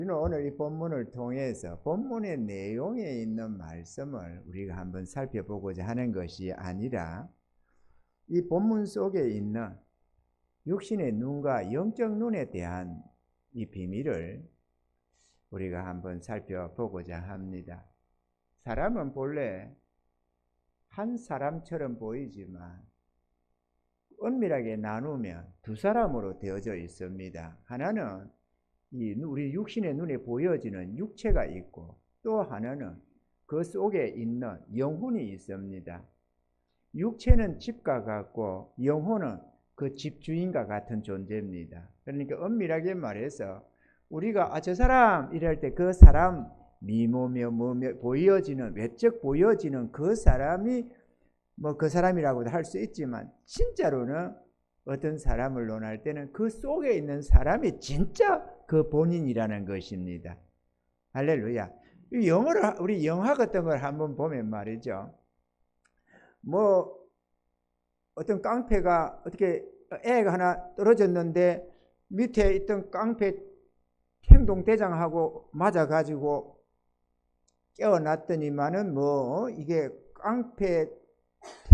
우리는 오늘 이 본문을 통해서 본문의 내용에 있는 말씀을 우리가 한번 살펴보고자 하는 것이 아니라 이 본문 속에 있는 육신의 눈과 영적 눈에 대한 이 비밀을 우리가 한번 살펴보고자 합니다. 사람은 본래 한 사람처럼 보이지만 엄밀하게 나누면 두 사람으로 되어져 있습니다. 하나는 우리 육신의 눈에 보여지는 육체가 있고, 또 하나는 그 속에 있는 영혼이 있습니다. 육체는 집과 같고 영혼은 그 집주인과 같은 존재입니다. 그러니까 엄밀하게 말해서 우리가 저 사람 이럴 때 그 사람 미모며 뭐며 보여지는, 외적 보여지는 그 사람이 그 사람이라고도 할 수 있지만, 진짜로는 어떤 사람을 논할 때는 그 속에 있는 사람이 진짜 그 본인이라는 것입니다. 할렐루야. 우리 영화 같은 걸 한번 보면 말이죠. 어떤 깡패가 어떻게 애가 하나 떨어졌는데 밑에 있던 깡패 행동대장하고 맞아가지고 깨어났더니만은 이게 깡패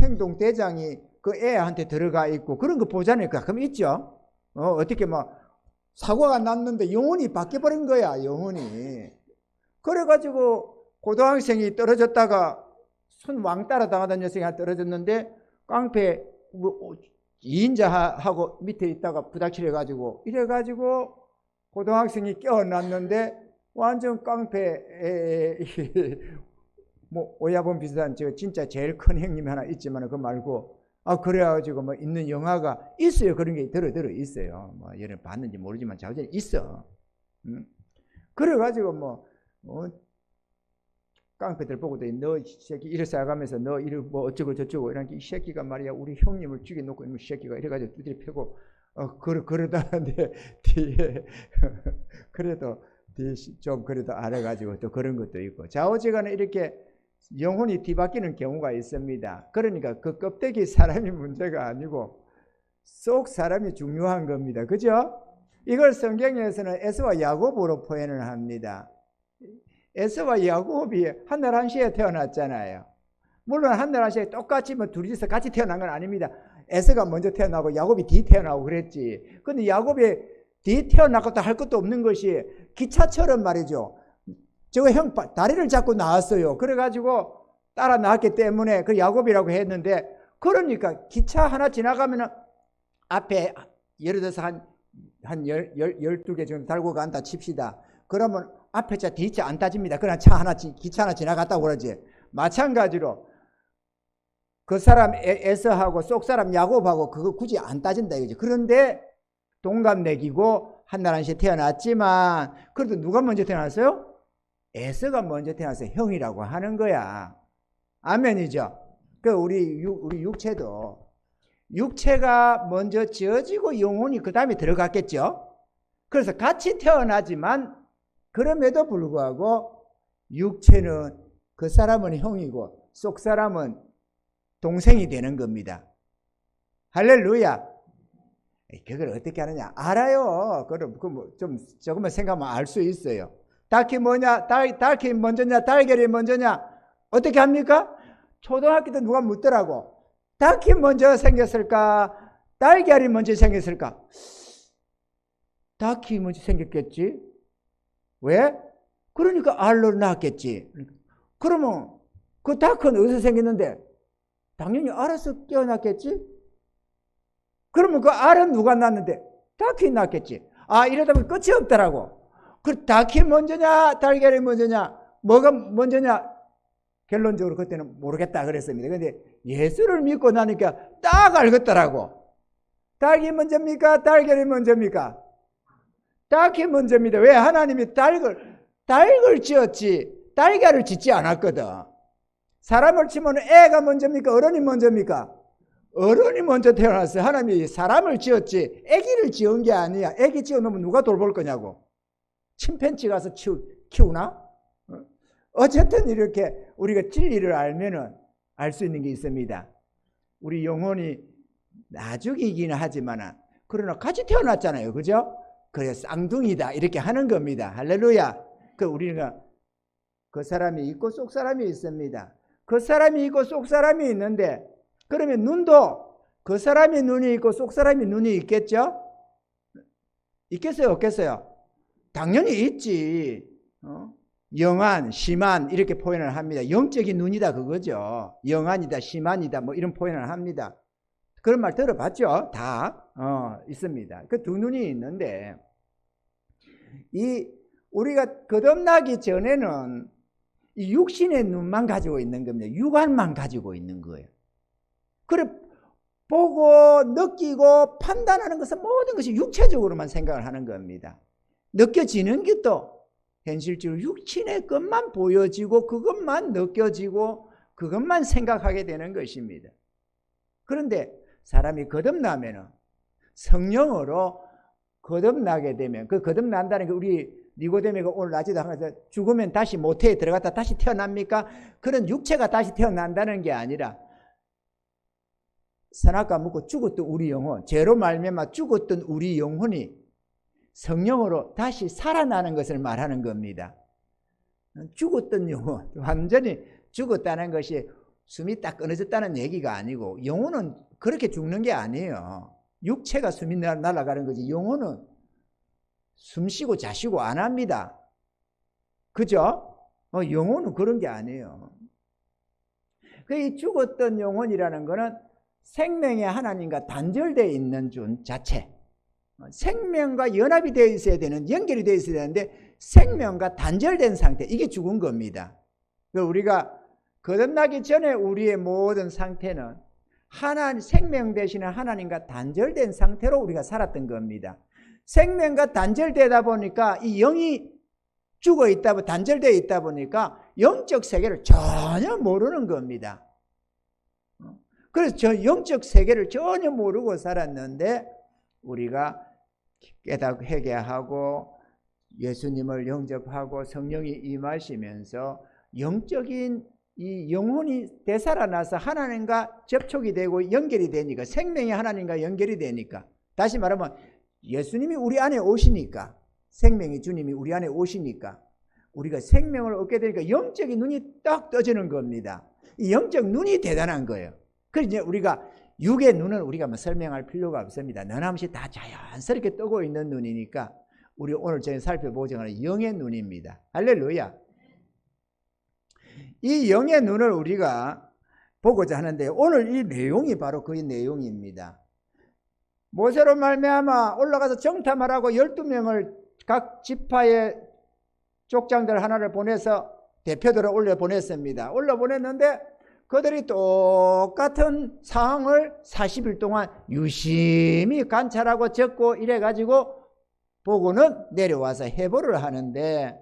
행동대장이 그 애한테 들어가 있고 그런 거 보잖아요. 가끔 있죠. 어떻게 사고가 났는데 영혼이 바뀌어버린 거야, 영혼이. 그래가지고 고등학생이 떨어졌다가 손 왕따라 당하던 녀석이 하나 떨어졌는데 깡패 2인자하고 밑에 있다가 부닥치려가지고 이래가지고 고등학생이 깨어났는데 완전 깡패 오야본 비슷한 진짜 제일 큰 형님이 하나 있지만 그거 말고 그래가지고 있는 영화가 있어요. 그런 게 들어 있어요. 얘는 봤는지 모르지만 자기는 있어. 그래가지고 깡패들 보고도 너 새끼 이래 싸가면서 너 이래 어쩌고 저쩌고 이런 이 새끼가 말이야 우리 형님을 죽여놓고 있는 새끼가 이래가지고 두드려 패고 그러다는데 뒤에 그래도 좀 그래도 알아가지고 또 그런 것도 있고, 좌우지간에 이렇게 영혼이 뒤바뀌는 경우가 있습니다. 그러니까 그 껍데기 사람이 문제가 아니고 속 사람이 중요한 겁니다. 그죠? 이걸 성경에서는 에서와 야곱으로 표현을 합니다. 에서와 야곱이 한날 한시에 태어났잖아요. 물론 한날 한시에 똑같이 둘이서 같이 태어난 건 아닙니다. 에서가 먼저 태어나고 야곱이 뒤 태어나고 그랬지. 근데 야곱이 뒤 태어나고도 할 것도 없는 것이 기차처럼 말이죠. 저거 형 다리를 잡고 나왔어요. 그래가지고 따라 나왔기 때문에 그 야곱이라고 했는데, 그러니까 기차 하나 지나가면 앞에 예를 들어서 한 12개 정도 달고 간다 칩시다. 그러면 앞에 차 뒤차 안 따집니다. 그냥 기차 하나 지나갔다고 그러지. 마찬가지로 그 사람 에서하고 속 사람 야곱하고 그거 굳이 안 따진다 이거지. 그런데 동갑내기고 한날 한시에 태어났지만 그래도 누가 먼저 태어났어요? 에서가 먼저 태어나서 형이라고 하는 거야. 아멘이죠. 우리 육체도 육체가 먼저 지어지고 영혼이 그 다음에 들어갔겠죠. 그래서 같이 태어나지만 그럼에도 불구하고 육체는 그 사람은 형이고 속 사람은 동생이 되는 겁니다. 할렐루야. 그걸 어떻게 하느냐? 알아요. 그럼 좀 조금만 생각하면 알 수 있어요. 닭이 뭐냐? 닭이 먼저냐? 달걀이 먼저냐? 어떻게 합니까? 초등학교 때 누가 묻더라고. 닭이 먼저 생겼을까? 달걀이 먼저 생겼을까? 닭이 먼저 생겼겠지. 왜? 그러니까 알로 낳았겠지. 그러면 그 닭은 어디서 생겼는데? 당연히 알아서 깨어났겠지. 그러면 그 알은 누가 낳았는데? 닭이 낳았겠지. 이러다 보면 끝이 없더라고. 그 닭이 먼저냐 달걀이 먼저냐 뭐가 먼저냐 결론적으로 그때는 모르겠다 그랬습니다. 그런데 예수를 믿고 나니까 딱 알겠더라고. 닭이 먼저입니까 달걀이 먼저입니까? 닭이 먼저입니다. 왜? 하나님이 닭을 지었지 달걀을 짓지 않았거든. 사람을 치면 애가 먼저입니까 어른이 먼저입니까? 어른이 먼저 태어났어요. 하나님이 사람을 지었지 애기를 지은 게 아니야. 애기 지어놓으면 누가 돌볼 거냐고. 침팬지 가서 키우나? 어쨌든 이렇게 우리가 진리를 알면은 알 수 있는 게 있습니다. 우리 영혼이 나죽이기는 하지만 그러나 같이 태어났잖아요. 그죠? 그래 쌍둥이다 이렇게 하는 겁니다. 할렐루야. 그 우리가 그 사람이 있고 속 사람이 있습니다. 그 사람이 있고 속 사람이 있는데 그러면 눈도 그 사람이 눈이 있고 속 사람이 눈이 있겠죠? 있겠어요? 없겠어요? 당연히 있지. 영안, 심안 이렇게 표현을 합니다. 영적인 눈이다 그거죠. 영안이다, 심안이다 뭐 이런 표현을 합니다. 그런 말 들어봤죠? 다 있습니다. 그 두 눈이 있는데 이 우리가 거듭나기 전에는 이 육신의 눈만 가지고 있는 겁니다. 육안만 가지고 있는 거예요. 그래 보고 느끼고 판단하는 것은 모든 것이 육체적으로만 생각을 하는 겁니다. 느껴지는 것도 현실적으로 육신의 것만 보여지고 그것만 느껴지고 그것만 생각하게 되는 것입니다. 그런데 사람이 거듭나면 성령으로 거듭나게 되면 그 거듭난다는 게 우리 니고데모가 오늘 낮에도 하면서 죽으면 다시 모태에 들어갔다 다시 태어납니까? 그런 육체가 다시 태어난다는 게 아니라 선악과 묻고 죽었던 우리 영혼, 죄로 말미암아 죽었던 우리 영혼이 성령으로 다시 살아나는 것을 말하는 겁니다. 죽었던 영혼, 완전히 죽었다는 것이 숨이 딱 끊어졌다는 얘기가 아니고 영혼은 그렇게 죽는 게 아니에요. 육체가 숨이 날아가는 거지 영혼은 숨쉬고 자쉬고 안 합니다. 그죠? 영혼은 그런 게 아니에요. 이 죽었던 영혼이라는 것은 생명의 하나님과 단절되어 있는 존 자체, 생명과 연합이 되어 있어야 되는, 연결이 되어 있어야 되는데 생명과 단절된 상태, 이게 죽은 겁니다. 우리가 거듭나기 전에 우리의 모든 상태는 생명 되시는 하나님과 단절된 상태로 우리가 살았던 겁니다. 생명과 단절되다 보니까 이 영이 죽어 있다, 단절되어 있다 보니까 영적 세계를 전혀 모르는 겁니다. 그래서 저 영적 세계를 전혀 모르고 살았는데 우리가 깨닫고 회개하고 예수님을 영접하고 성령이 임하시면서 영적인 이 영혼이 되살아나서 하나님과 접촉이 되고 연결이 되니까, 생명이 하나님과 연결이 되니까, 다시 말하면 예수님이 우리 안에 오시니까, 생명이 주님이 우리 안에 오시니까 우리가 생명을 얻게 되니까 영적인 눈이 딱 떠지는 겁니다. 이 영적 눈이 대단한 거예요. 그래서 이제 우리가 육의 눈은 우리가 뭐 설명할 필요가 없습니다. 너나없이 다 자연스럽게 뜨고 있는 눈이니까 우리 오늘 저희 살펴보자는 영의 눈입니다. 할렐루야. 이 영의 눈을 우리가 보고자 하는데 오늘 이 내용이 바로 그 내용입니다. 모세로 말미암아 올라가서 정탐하라고 12명을 각 지파의 족장들 하나를 보내서 대표들을 올려보냈습니다. 올려보냈는데 그들이 똑같은 상황을 40일 동안 유심히 관찰하고 적고 이래가지고 보고는 내려와서 해보를 하는데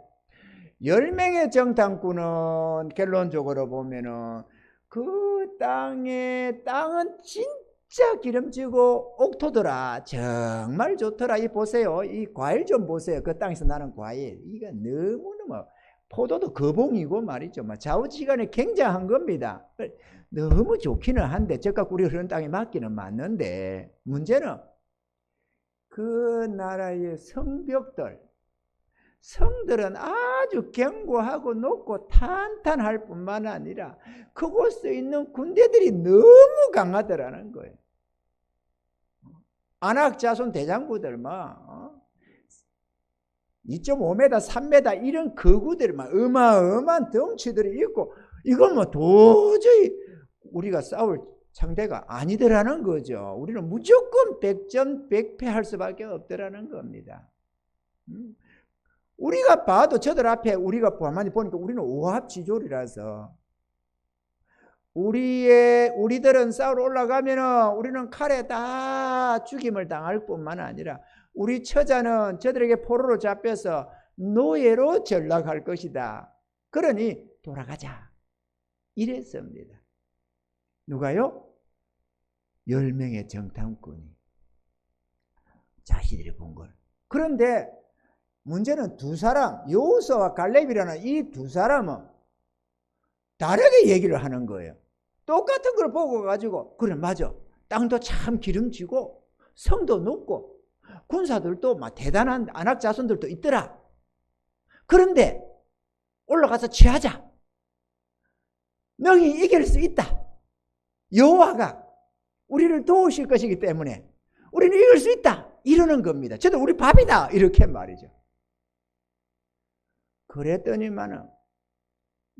10명의 정탐꾼은 결론적으로 보면은 그 땅은 진짜 기름지고 옥토더라. 정말 좋더라. 이 보세요. 이 과일 좀 보세요. 그 땅에서 나는 과일. 이거 너무너무 포도도 거봉이고 말이죠. 좌우지간에 굉장한 겁니다. 너무 좋기는 한데 적각 우리 흐르는 땅에 맞기는 맞는데 문제는 그 나라의 성들은 아주 견고하고 높고 탄탄할 뿐만 아니라 그곳에 있는 군대들이 너무 강하더라는 거예요. 아낙 자손 대장부들 2.5m, 3m 이런 거구들 어마어마한 덩치들이 있고 이건 도저히 우리가 싸울 상대가 아니더라는 거죠. 우리는 무조건 100전 100패 할 수밖에 없더라는 겁니다. 우리가 봐도 저들 앞에 우리가 가만히 보니까 우리는 오합지졸이라서 우리들은 싸우러 올라가면은 우리는 칼에 다 죽임을 당할 뿐만 아니라 우리 처자는 저들에게 포로로 잡혀서 노예로 전락할 것이다. 그러니 돌아가자. 이랬습니다. 누가요? 10명의 정탐꾼이 자신들이 본 걸. 그런데 문제는 두 사람, 여호수아와 갈렙이라는 이 두 사람은 다르게 얘기를 하는 거예요. 똑같은 걸 보고 가지고 그래 맞아. 땅도 참 기름지고 성도 높고 군사들도 막 대단한 안악 자손들도 있더라. 그런데 올라가서 취하자. 너희 이길 수 있다. 여호와가 우리를 도우실 것이기 때문에 우리는 이길 수 있다. 이러는 겁니다. 저도 우리 밥이다. 이렇게 말이죠. 그랬더니만은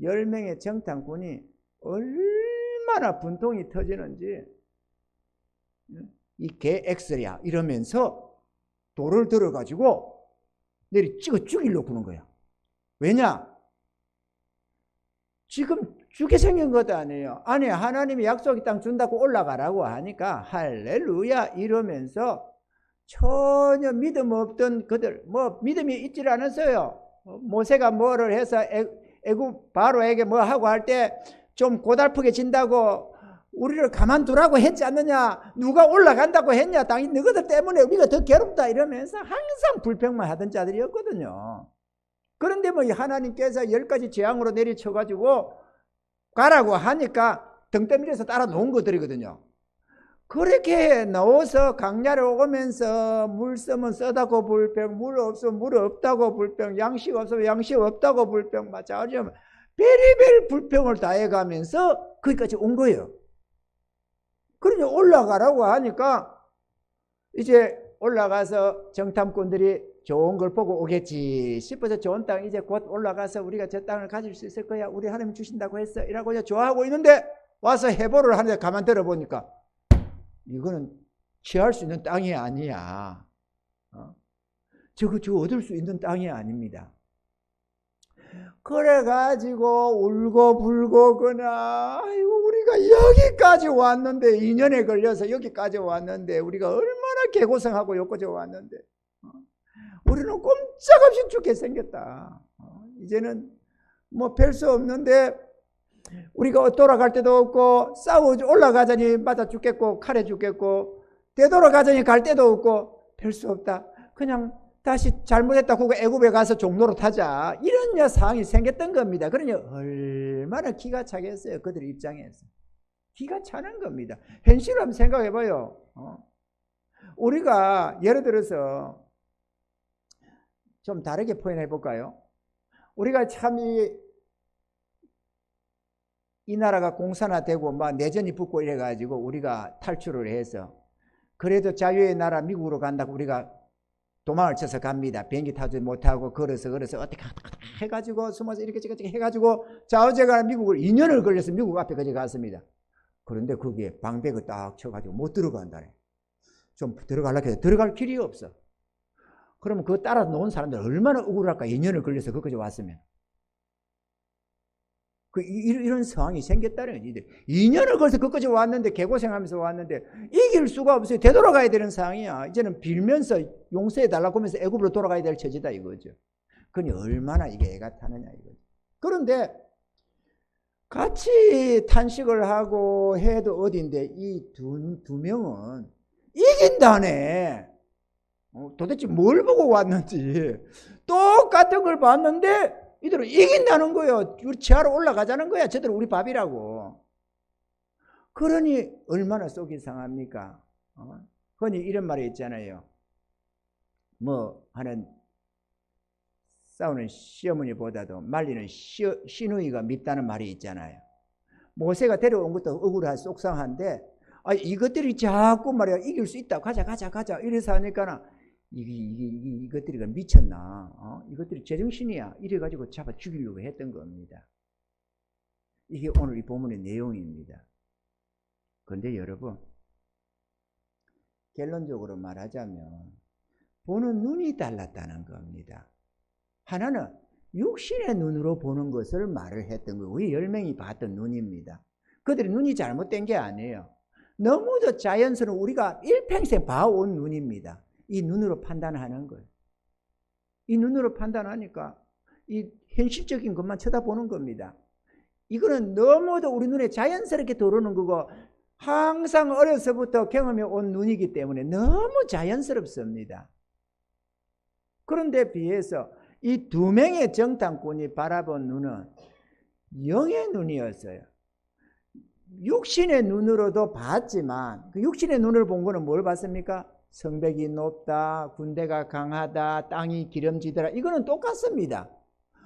10명의 정탐꾼이 얼마나 분통이 터지는지 이 개 엑스야 이러면서 돌을 들어가지고 내리 찍어 죽이려고 하는 거야. 왜냐? 지금 죽게 생긴 것도 아니에요. 아니 하나님이 약속의 땅 준다고 올라가라고 하니까 할렐루야 이러면서 전혀 믿음 없던 그들 뭐 믿음이 있질 않았어요. 모세가 뭐를 해서 애굽 바로에게 뭐 하고 할 때 좀 고달프게 진다고 우리를 가만두라고 했지 않느냐. 누가 올라간다고 했냐. 당연히 너희들 때문에 우리가 더 괴롭다 이러면서 항상 불평만 하던 자들이었거든요. 그런데 뭐 하나님께서 10가지 재앙으로 내리쳐가지고 가라고 하니까 등 떠밀려서 따라 놓은 것들이거든요. 그렇게 나와서 강야를 오면서 물 쓰면 쓰다고 불평, 물 없으면 물 없다고 불평, 양식 없으면 양식 없다고 불평, 마찬가지로 베리베리 불평을 다 해가면서 거기까지 온 거예요. 그러니 올라가라고 하니까 이제 올라가서 정탐꾼들이 좋은 걸 보고 오겠지 싶어서 좋은 땅 이제 곧 올라가서 우리가 저 땅을 가질 수 있을 거야. 우리 하나님 주신다고 했어. 이라고 이제 좋아하고 있는데 와서 해보를 하는데 가만 들어보니까 이거는 취할 수 있는 땅이 아니야. 저거 얻을 수 있는 땅이 아닙니다. 그래가지고 울고 불고 그나 아이고 우리가 여기까지 왔는데 2년에 걸려서 여기까지 왔는데 우리가 얼마나 개고생하고 여기까지 왔는데 우리는 꼼짝없이 죽게 생겼다. 이제는 뭐 별 수 없는데 우리가 돌아갈 데도 없고 싸우고 올라가자니 맞아 죽겠고 칼에 죽겠고 되돌아가자니 갈 데도 없고 별 수 없다. 그냥 다시 잘못했다 그거 애굽에 가서 종로로 타자. 이런 상황이 생겼던 겁니다. 그러니 얼마나 기가 차겠어요. 그들 입장에서. 기가 차는 겁니다. 현실을 한번 생각해봐요. 우리가 예를 들어서 좀 다르게 표현해 볼까요? 우리가 참 이 나라가 공산화되고 막 내전이 붙고 이래가지고 우리가 탈출을 해서 그래도 자유의 나라 미국으로 간다고 우리가 도망을 쳐서 갑니다. 비행기 타지 못하고 걸어서 어떻게 해가지고 숨어서 이렇게 해가지고 좌우제가 미국을 2년을 걸려서 미국 앞에까지 갔습니다. 그런데 거기에 방백을 딱 쳐가지고 못 들어간다네. 좀 들어가려고 해도 들어갈 길이 없어. 그러면 그거 따라 놓은 사람들 얼마나 억울할까. 2년을 걸려서 거기까지 왔으면. 이런 상황이 생겼다는 거지. 2년을 걸려서 거기까지 왔는데 개고생하면서 왔는데 이길 수가 없어요. 되돌아가야 되는 상황이야. 이제는 빌면서 용서해달라고 하면서 애굽으로 돌아가야 될 처지다 이거죠. 그러니 얼마나 이게 애가 타느냐 이거죠. 그런데 같이 탄식을 하고 해도 어딘데 이 두 명은 이긴다네. 도대체 뭘 보고 왔는지 똑같은 걸 봤는데 이들은 이긴다는 거예요. 우리 지하로 올라가자는 거야. 저들은 우리 밥이라고. 그러니 얼마나 속이 상합니까? 흔히 이런 말이 있잖아요. 뭐 하는 싸우는 시어머니보다도 말리는 시누이가 밉다는 말이 있잖아요. 모세가 데려온 것도 억울하고 속상한데 이것들이 자꾸 말이야 이길 수 있다. 가자 이래서 하니까 이것들이 미쳤나? 이것들이 제정신이야. 이래가지고 잡아 죽이려고 했던 겁니다. 이게 오늘 이 본문의 내용입니다. 그런데 여러분, 결론적으로 말하자면 보는 눈이 달랐다는 겁니다. 하나는 육신의 눈으로 보는 것을 말을 했던 거고, 우리 10명이 봤던 눈입니다. 그들의 눈이 잘못된 게 아니에요. 너무도 자연스러운 우리가 일평생 봐온 눈입니다. 이 눈으로 판단하는 거예요. 이 눈으로 판단하니까 이 현실적인 것만 쳐다보는 겁니다. 이거는 너무도 우리 눈에 자연스럽게 들어오는 거고 항상 어려서부터 경험해 온 눈이기 때문에 너무 자연스럽습니다. 그런데 비해서 이 2명의 정탐꾼이 바라본 눈은 영의 눈이었어요. 육신의 눈으로도 봤지만 그 육신의 눈을 본 거는 뭘 봤습니까? 성벽이 높다, 군대가 강하다, 땅이 기름지더라. 이거는 똑같습니다.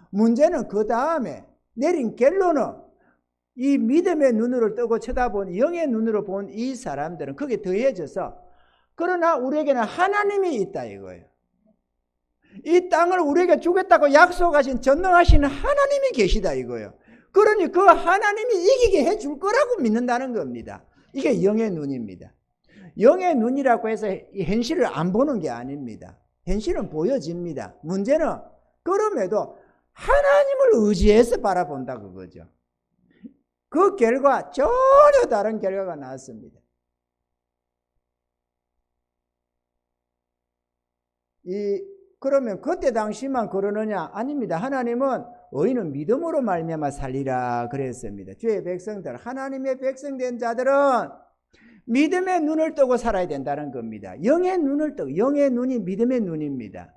문제는 그 다음에 내린 결론은 이 믿음의 눈으로 뜨고 쳐다본 영의 눈으로 본 이 사람들은 거기에 더해져서 그러나 우리에게는 하나님이 있다 이거예요. 이 땅을 우리에게 주겠다고 약속하신 전능하신 하나님이 계시다 이거예요. 그러니 그 하나님이 이기게 해줄 거라고 믿는다는 겁니다. 이게 영의 눈입니다. 영의 눈이라고 해서 현실을 안 보는 게 아닙니다. 현실은 보여집니다. 문제는 그럼에도 하나님을 의지해서 바라본다 그거죠. 그 결과 전혀 다른 결과가 나왔습니다. 그러면 그때 당시만 그러느냐? 아닙니다. 하나님은 의인은 믿음으로 말미암아 살리라 그랬습니다. 주의 백성들, 하나님의 백성된 자들은 믿음의 눈을 뜨고 살아야 된다는 겁니다. 영의 눈을 뜨고, 영의 눈이 믿음의 눈입니다.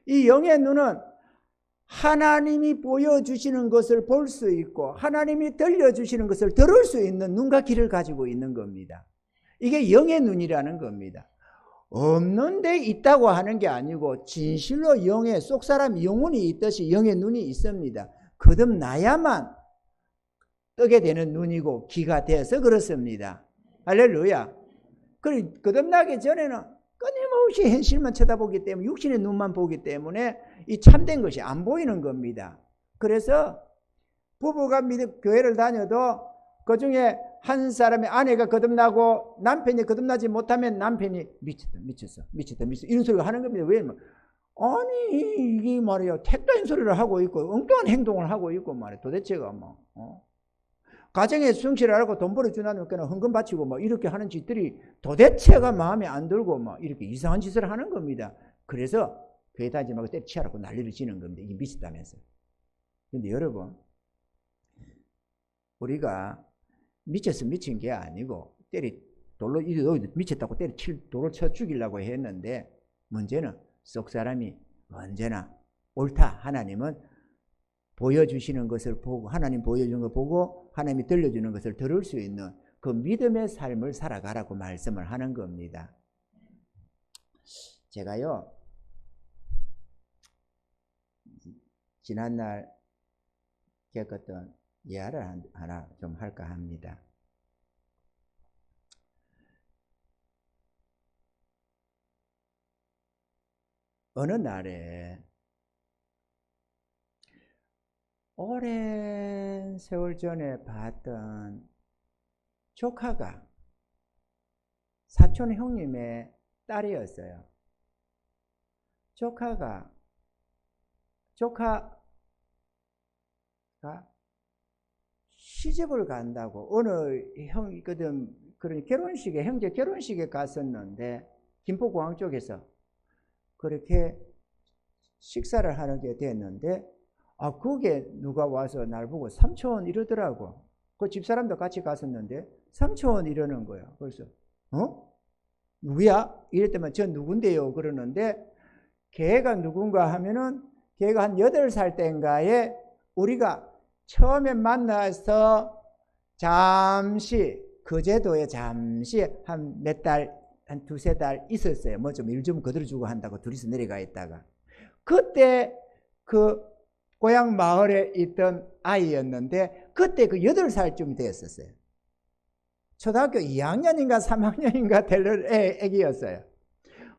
이 영의 눈은 하나님이 보여주시는 것을 볼 수 있고 하나님이 들려주시는 것을 들을 수 있는 눈과 귀를 가지고 있는 겁니다. 이게 영의 눈이라는 겁니다. 없는데 있다고 하는 게 아니고 진실로 영의 속사람 영혼이 있듯이 영의 눈이 있습니다. 거듭나야만 뜨게 되는 눈이고 귀가 돼서 그렇습니다. 할렐루야. 그리고 거듭나기 전에는 끊임없이 현실만 쳐다보기 때문에 육신의 눈만 보기 때문에 이 참된 것이 안 보이는 겁니다. 그래서 부부가 교회를 다녀도 그중에 한 사람의 아내가 거듭나고 남편이 거듭나지 못하면 남편이 미쳤어 이런 소리가 하는 겁니다. 왜냐면 아니 이게 말이야 택도인 소리를 하고 있고 엉뚱한 행동을 하고 있고 말이야. 도대체가 뭐 가정에 성실을 하고 돈 벌어주나면 그냥 헌금 바치고 뭐 이렇게 하는 짓들이 도대체가 마음에 안 들고 뭐 이렇게 이상한 짓을 하는 겁니다. 그래서 교회 다니지 말고 때려치라고 난리를 지는 겁니다. 이게 미쳤다면서. 근데 여러분 우리가 미쳐서 미친 게 아니고 돌로 미쳤다고 돌을 쳐 죽이려고 했는데 문제는 속 사람이 언제나 옳다. 하나님은 보여주시는 것을 보고 하나님 보여주는 걸 보고 하나님이 들려주는 것을 들을 수 있는 그 믿음의 삶을 살아가라고 말씀을 하는 겁니다. 제가요 지난날 겪었던 예화를 하나 좀 할까 합니다. 어느 날에 오랜 세월 전에 봤던 조카가 사촌 형님의 딸이었어요. 조카가 시집을 간다고 어느 그런 형제 결혼식에 갔었는데 김포공항 쪽에서 그렇게 식사를 하게 됐는데 그게 누가 와서 날 보고 삼촌 이러더라고. 그 집사람도 같이 갔었는데 삼촌 이러는 거야. 그래서 누구야? 이랬더니 저 누군데요? 그러는데 걔가 누군가 하면은 걔가 한 8살 때인가에 우리가 처음에 만나서 잠시 거제도에 잠시 한 몇 달, 한 2-3달 있었어요. 뭐 좀 일 좀 거들어주고 한다고 둘이서 내려가 있다가 그때 그 고향 마을에 있던 아이였는데 그때 그 8살쯤 됐었어요. 초등학교 2학년인가 3학년인가 될 애기였어요.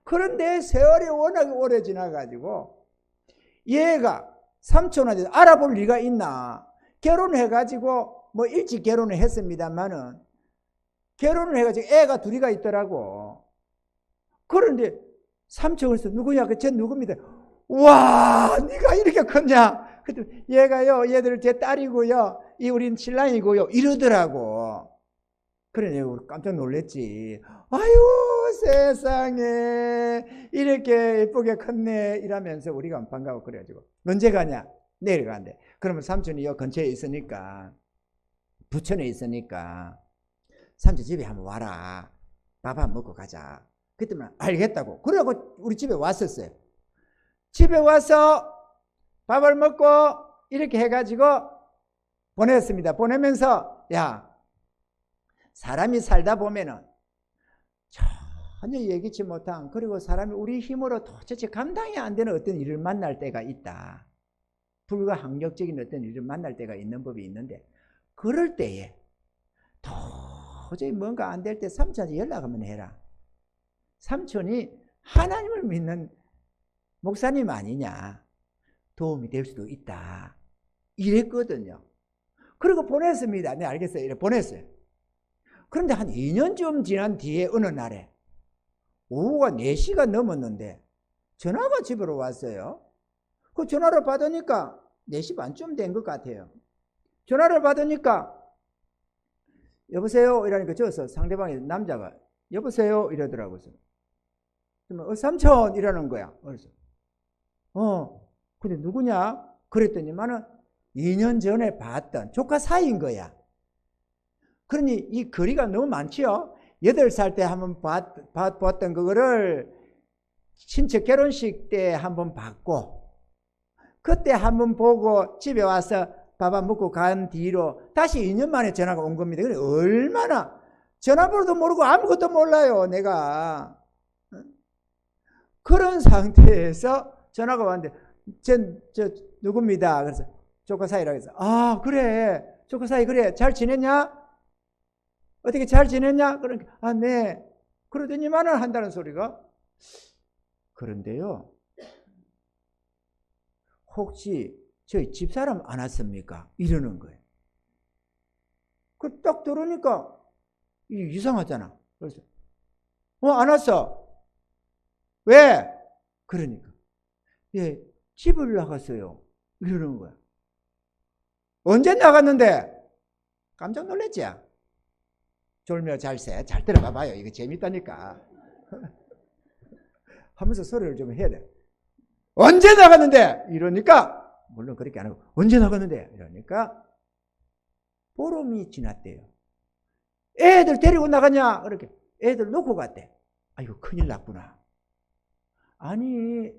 그런데 세월이 워낙 오래 지나가지고 얘가 삼촌한테 알아볼 리가 있나. 결혼해가지고 뭐 일찍 결혼을 했습니다만은 결혼을 해가지고 애가 2이가 있더라고. 그런데 삼촌에서 누구냐? 쟤 누굽니다. 와, 네가 이렇게 컸냐? 그때 얘가요, 얘들 제 딸이고요, 이 우린 신랑이고요 이러더라고. 그래 내가 깜짝 놀랬지. 아유 세상에 이렇게 예쁘게 컸네 이러면서 우리가 반가워. 그래가지고 언제 가냐? 내일 간대. 그러면 삼촌이 요 근처에 있으니까 부천에 있으니까 삼촌 집에 한번 와라. 밥 한 먹고 가자. 그때만 알겠다고. 그러고 우리 집에 왔었어요. 집에 와서 밥을 먹고 이렇게 해가지고 보냈습니다. 보내면서 야, 사람이 살다 보면은 전혀 예기치 못한, 그리고 사람이 우리 힘으로 도대체 감당이 안 되는 어떤 일을 만날 때가 있다. 불가항력적인 어떤 일을 만날 때가 있는 법이 있는데, 그럴 때에 도저히 뭔가 안 될 때 삼촌한테 연락하면 해라. 삼촌이 하나님을 믿는 목사님 아니냐, 도움이 될 수도 있다, 이랬거든요. 그리고 보냈습니다. 네, 알겠어요. 이래 보냈어요. 그런데 한 2년쯤 지난 뒤에 어느 날에 오후가 4시가 넘었는데 전화가 집으로 왔어요. 그 전화를 받으니까 4시 반쯤 된 것 같아요. 전화를 받으니까 여보세요 이러니까 저서 상대방이 남자가 여보세요 이러더라고요. 삼촌 이러는 거야. 그래서 근데 누구냐? 그랬더니만은 2년 전에 봤던 조카 사이인 거야. 그러니 이 거리가 너무 많지요. 8살 때 한번 봤던 그거를 친척 결혼식 때 한번 봤고, 그때 한번 보고 집에 와서 밥 안 먹고 간 뒤로 다시 2년 만에 전화가 온 겁니다. 그래 얼마나, 전화번호도 모르고 아무것도 몰라요 내가. 그런 상태에서 전화가 왔는데 저 누굽니다. 그래서 조카 사이라고 해서 아 그래 조카 사이 그래 잘 지냈냐? 어떻게 잘 지냈냐? 그러니까 아 네. 그러더니만은 한다는 소리가, 그런데요 혹시 저희 집사람 안 왔습니까? 이러는 거예요. 그 딱 들으니까 이상하잖아. 그래서 안 왔어. 왜? 그러니까 예 집을 나갔어요. 이러는 거야. 언제 나갔는데? 깜짝 놀랐지? 졸며 잘새 잘 들어가 봐요. 이거 재밌다니까. 하면서 소리를 좀 해야 돼. 언제 나갔는데? 이러니까 물론 그렇게 안 하고 언제 나갔는데? 이러니까 보름이 지났대요. 애들 데리고 나갔냐? 그렇게 애들 놓고 갔대. 아이고 큰일 났구나. 아니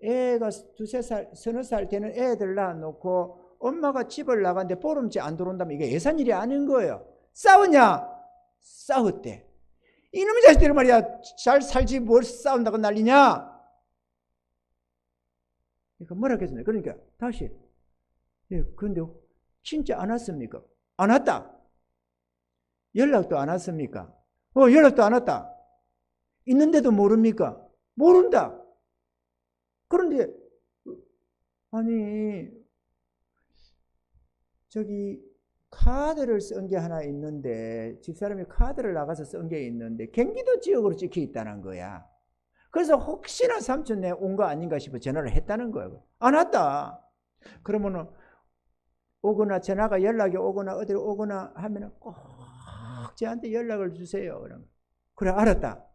애가 2-3살 서너 살 되는 애들 낳아놓고 엄마가 집을 나갔는데 보름째 안 들어온다면 이게 예산일이 아닌 거예요. 싸웠냐? 싸웠대. 이놈의 자식들이 말이야 잘 살지 뭘 싸운다고 난리냐? 그러니까 뭐라 했습니까? 그러니까 다시 예, 근데 진짜 안 왔습니까? 안 왔다. 연락도 안 왔습니까? 연락도 안 왔다. 있는데도 모릅니까? 모른다. 그런데 아니 저기 카드를 쓴 게 하나 있는데 집사람이 카드를 나가서 쓴 게 있는데 경기도 지역으로 찍혀 있다는 거야. 그래서 혹시나 삼촌 내 온 거 아닌가 싶어 전화를 했다는 거예요. 안 왔다. 그러면은 오거나 전화가 연락이 오거나 어디로 오거나 하면은 꼭 저한테 연락을 주세요. 그러면 그래 알았다.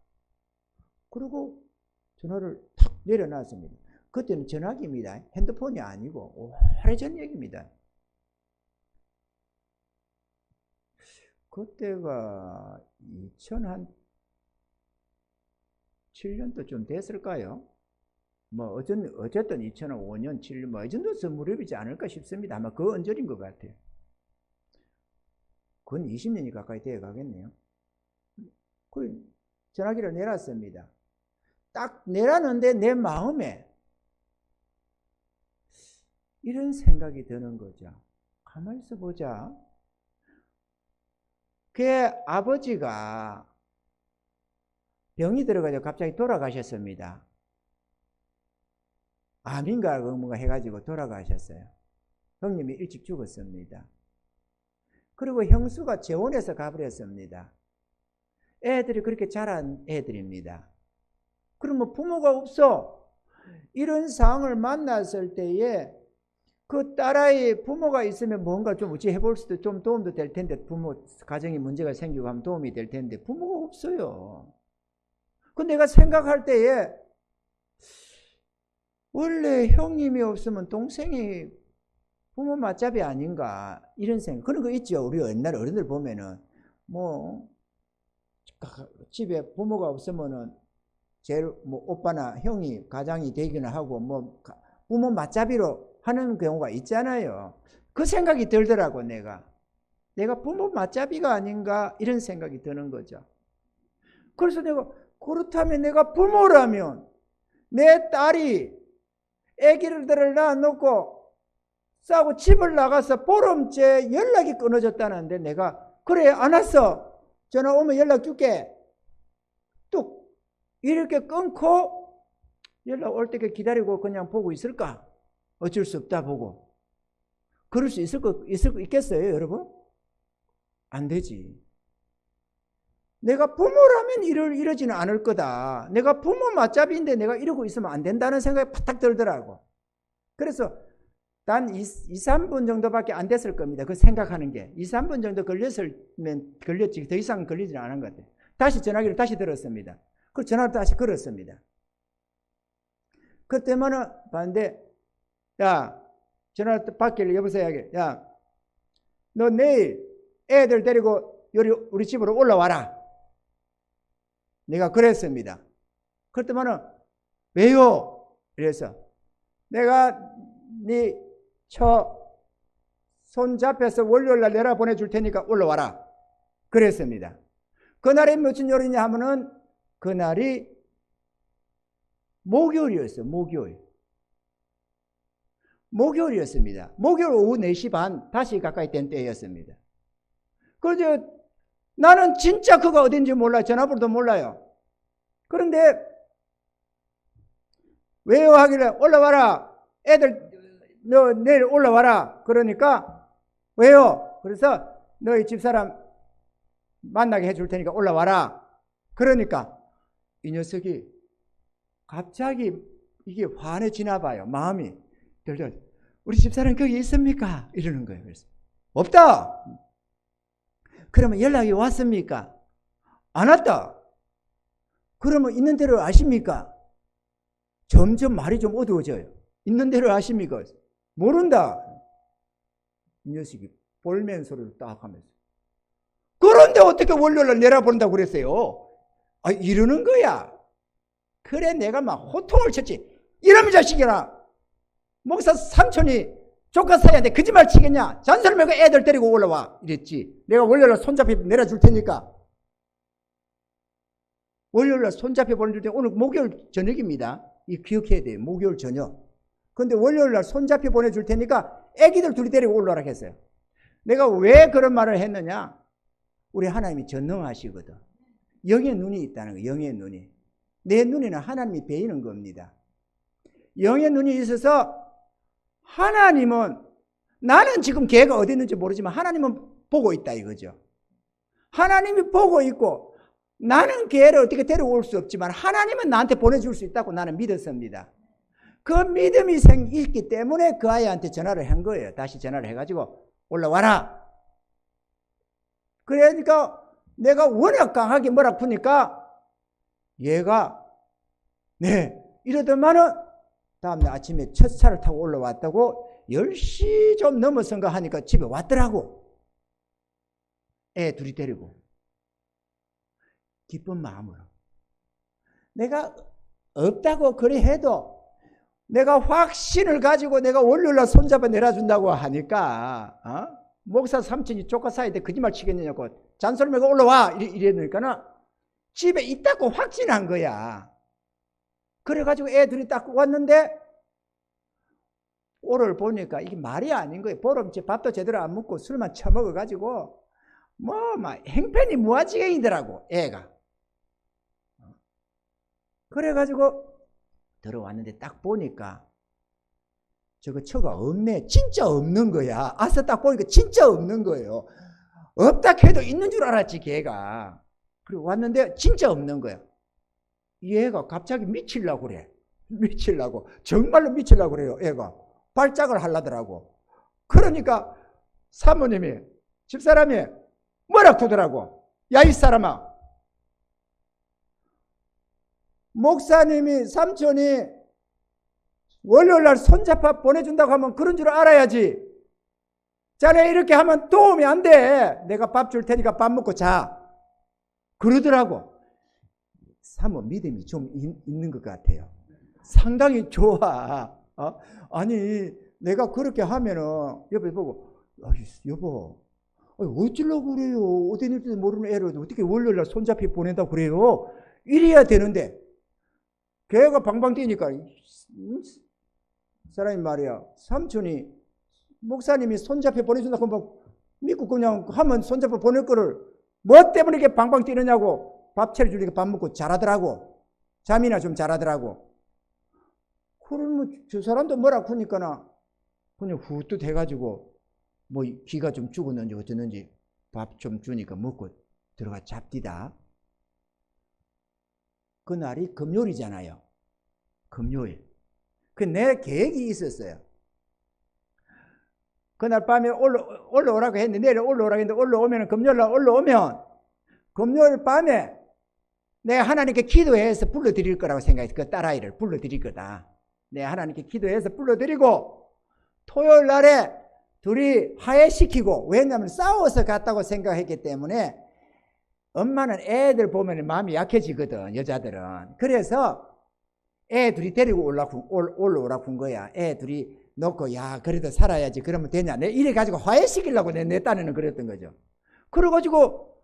그리고 전화를 탁 내려놨습니다. 그때는 전화기입니다. 핸드폰이 아니고 오래전 얘기입니다. 그때가 2007년도 좀 됐을까요? 뭐 어쨌든 2005년, 7년 뭐 이 정도서 무렵이지 않을까 싶습니다. 아마 그 언저리인 것 같아요. 그건 20년이 가까이 되어 가겠네요. 그 전화기를 내놨습니다. 딱 내놨는데 내 마음에 이런 생각이 드는 거죠. 가만히 있어 보자. 그 아버지가 병이 들어가지고 갑자기 돌아가셨습니다. 암인가 뭔가 해가지고 돌아가셨어요. 형님이 일찍 죽었습니다. 그리고 형수가 재혼해서 가버렸습니다. 애들이 그렇게 자란 애들입니다. 그러면 부모가 없어. 이런 상황을 만났을 때에 그 딸아이 부모가 있으면 뭔가 좀 어찌 해볼 수도 좀 도움도 될 텐데, 부모 가정에 문제가 생기고 하면 도움이 될 텐데 부모가 없어요. 그 내가 생각할 때에 원래 형님이 없으면 동생이 부모 맞잡이 아닌가 이런 생각. 그런 거 있죠. 우리 옛날 어른들 보면은 뭐 집에 부모가 없으면은 제일 뭐 오빠나 형이 가장이 되기는 하고 뭐 부모 맞잡이로 하는 경우가 있잖아요. 그 생각이 들더라고. 내가 부모 맞잡이가 아닌가 이런 생각이 드는 거죠. 그래서 내가 그렇다면 내가 부모라면 내 딸이 아기들을 낳아놓고 싸고 집을 나가서 보름째 연락이 끊어졌다는데 내가 그래 안 왔어 전화 오면 연락 줄게 뚝 이렇게 끊고 연락 올 때까지 기다리고 그냥 보고 있을까? 어쩔 수 없다 보고 그럴 수 있겠어요 여러분? 안 되지. 내가 부모라면 이러지는 않을 거다. 내가 부모 맞잡이인데 내가 이러고 있으면 안 된다는 생각이 파딱 들더라고. 그래서 단 2, 3분 정도밖에 안 됐을 겁니다. 그 생각하는 게. 2, 3분 정도 걸렸으면 걸렸지. 더 이상 걸리지는 않은 것 같아요. 다시 전화기를 다시 들었습니다. 그 전화를 다시 걸었습니다. 그때만은 봤는데 야 전화 받길래 여보세요. 야 너 내일 애들 데리고 우리 집으로 올라와라. 내가 그랬습니다. 그랬더만은 왜요? 이래서 내가 네 손 잡혀서 월요일날 내려 보내줄 테니까 올라와라. 그랬습니다. 그날이 무슨 요일이냐 하면은 그날이 목요일이었어요. 목요일이었습니다. 목요일 오후 4시 반, 5시 가까이 된 때였습니다. 그래서 나는 진짜 그가 어딘지 몰라요. 전화번호도 몰라요. 그런데 왜요? 하길래 올라와라. 애들 너 내일 올라와라. 그러니까 왜요? 그래서 너희 집사람 만나게 해줄 테니까 올라와라. 그러니까 이 녀석이 갑자기 이게 환해지나 봐요. 마음이. 우리 집사람 거기 있습니까? 이러는 거예요. 그래서 없다. 그러면 연락이 왔습니까? 안 왔다. 그러면 있는 대로 아십니까? 점점 말이 좀 어두워져요. 있는 대로 아십니까? 모른다. 이 녀석이 볼멘 소리를 딱 하면서 그런데 어떻게 월요일날 내려본다고 그랬어요? 아, 이러는 거야. 그래 내가 막 호통을 쳤지. 이놈의 자식이라 목사 삼촌이 조카 사이한테 거짓말 치겠냐? 잔소리 말고 애들 데리고 올라와. 이랬지. 내가 월요일날 손잡이 내려줄 테니까. 월요일날 손잡이 보내줄 때 오늘 목요일 저녁입니다. 이 기억해야 돼요. 목요일 저녁. 근데 월요일날 손잡이 보내줄 테니까 애기들 둘이 데리고 올라오라 했어요. 내가 왜 그런 말을 했느냐? 우리 하나님이 전능하시거든. 영의 눈이 있다는 거예요. 영의 눈이. 내 눈에는 하나님이 베이는 겁니다. 영의 눈이 있어서 하나님은 나는 지금 걔가 어디 있는지 모르지만 하나님은 보고 있다 이거죠. 하나님이 보고 있고 나는 걔를 어떻게 데려올 수 없지만 하나님은 나한테 보내줄 수 있다고 나는 믿었습니다. 그 믿음이 있기 때문에 그 아이한테 전화를 한 거예요. 다시 전화를 해가지고 올라와라. 그러니까 내가 워낙 강하게 뭐라 푸니까 얘가 네 이러더만은 다음날 아침에 첫 차를 타고 올라왔다고 10시 좀 넘어선가 하니까 집에 왔더라고. 애 둘이 데리고. 기쁜 마음으로. 내가 없다고 그래 해도 내가 확신을 가지고 내가 월요일날 손잡아 내려준다고 하니까 목사 삼촌이 조카 사이에 거짓말 치겠느냐고 잔소리 말고 올라와 이랬으니까 집에 있다고 확신한 거야. 그래가지고 애들이 딱 왔는데 오늘 보니까 이게 말이 아닌 거예요. 보름째 밥도 제대로 안 먹고 술만 처먹어가지고 막 행편이 무아지경이더라고 애가. 그래가지고 들어왔는데 딱 보니까 저거 처가 없네. 진짜 없는 거야. 아서 딱 보니까 진짜 없는 거예요. 없다 해도 있는 줄 알았지 걔가. 그리고 왔는데 진짜 없는 거야. 얘가 갑자기 미치려고 그래. 미치려고. 정말로 미치려고 그래요. 애가. 발작을 하려더라고. 그러니까 사모님이 집사람이 뭐라 그러더라고. 야 이 사람아. 목사님이 삼촌이 월요일날 손잡아 보내준다고 하면 그런 줄 알아야지. 자네 이렇게 하면 도움이 안 돼. 내가 밥 줄 테니까 밥 먹고 자. 그러더라고. 사모 믿음이 좀 있는 것 같아요. 상당히 좋아. 아니 내가 그렇게 하면은 옆에 보고 여보 어쩌려고 그래요. 어디 있는지도 모르는 애를 어떻게 월요일날 손잡이 보낸다고 그래요. 이래야 되는데 걔가 방방 뛰니까 사람이 말이야, 삼촌이 목사님이 손잡혀 보내준다고 막 믿고 그냥 하면 손잡혀 보낼 거를 뭐 때문에 이렇게 방방 뛰느냐고. 밥 차려주니까 밥 먹고 잘하더라고. 잠이나 좀 잘하더라고. 그러면 저 사람도 뭐라 그러니까나 그냥 후뜻 해가지고 뭐 기가 좀 죽었는지 어쩌는지 밥 좀 주니까 먹고 들어가 잡디다. 그날이 금요일이잖아요. 금요일. 그 내 계획이 있었어요. 그날 밤에 올라오라고 했는데, 내일 올라오라고 했는데, 올라오면, 금요일날 올라오면, 금요일 밤에 내가 하나님께 기도해서 불러드릴 거라고 생각했어. 그 딸아이를 불러드릴 거다. 내가 하나님께 기도해서 불러드리고, 토요일 날에 둘이 화해시키고, 왜냐하면 싸워서 갔다고 생각했기 때문에, 엄마는 애들 보면 마음이 약해지거든, 여자들은. 그래서 애 둘이 데리고 올라오라고 한 거야. 애 둘이 놓고, 야, 그래도 살아야지. 그러면 되냐. 내 이래 가지고 화해시키려고 내 딴에는 그랬던 거죠. 그래가지고,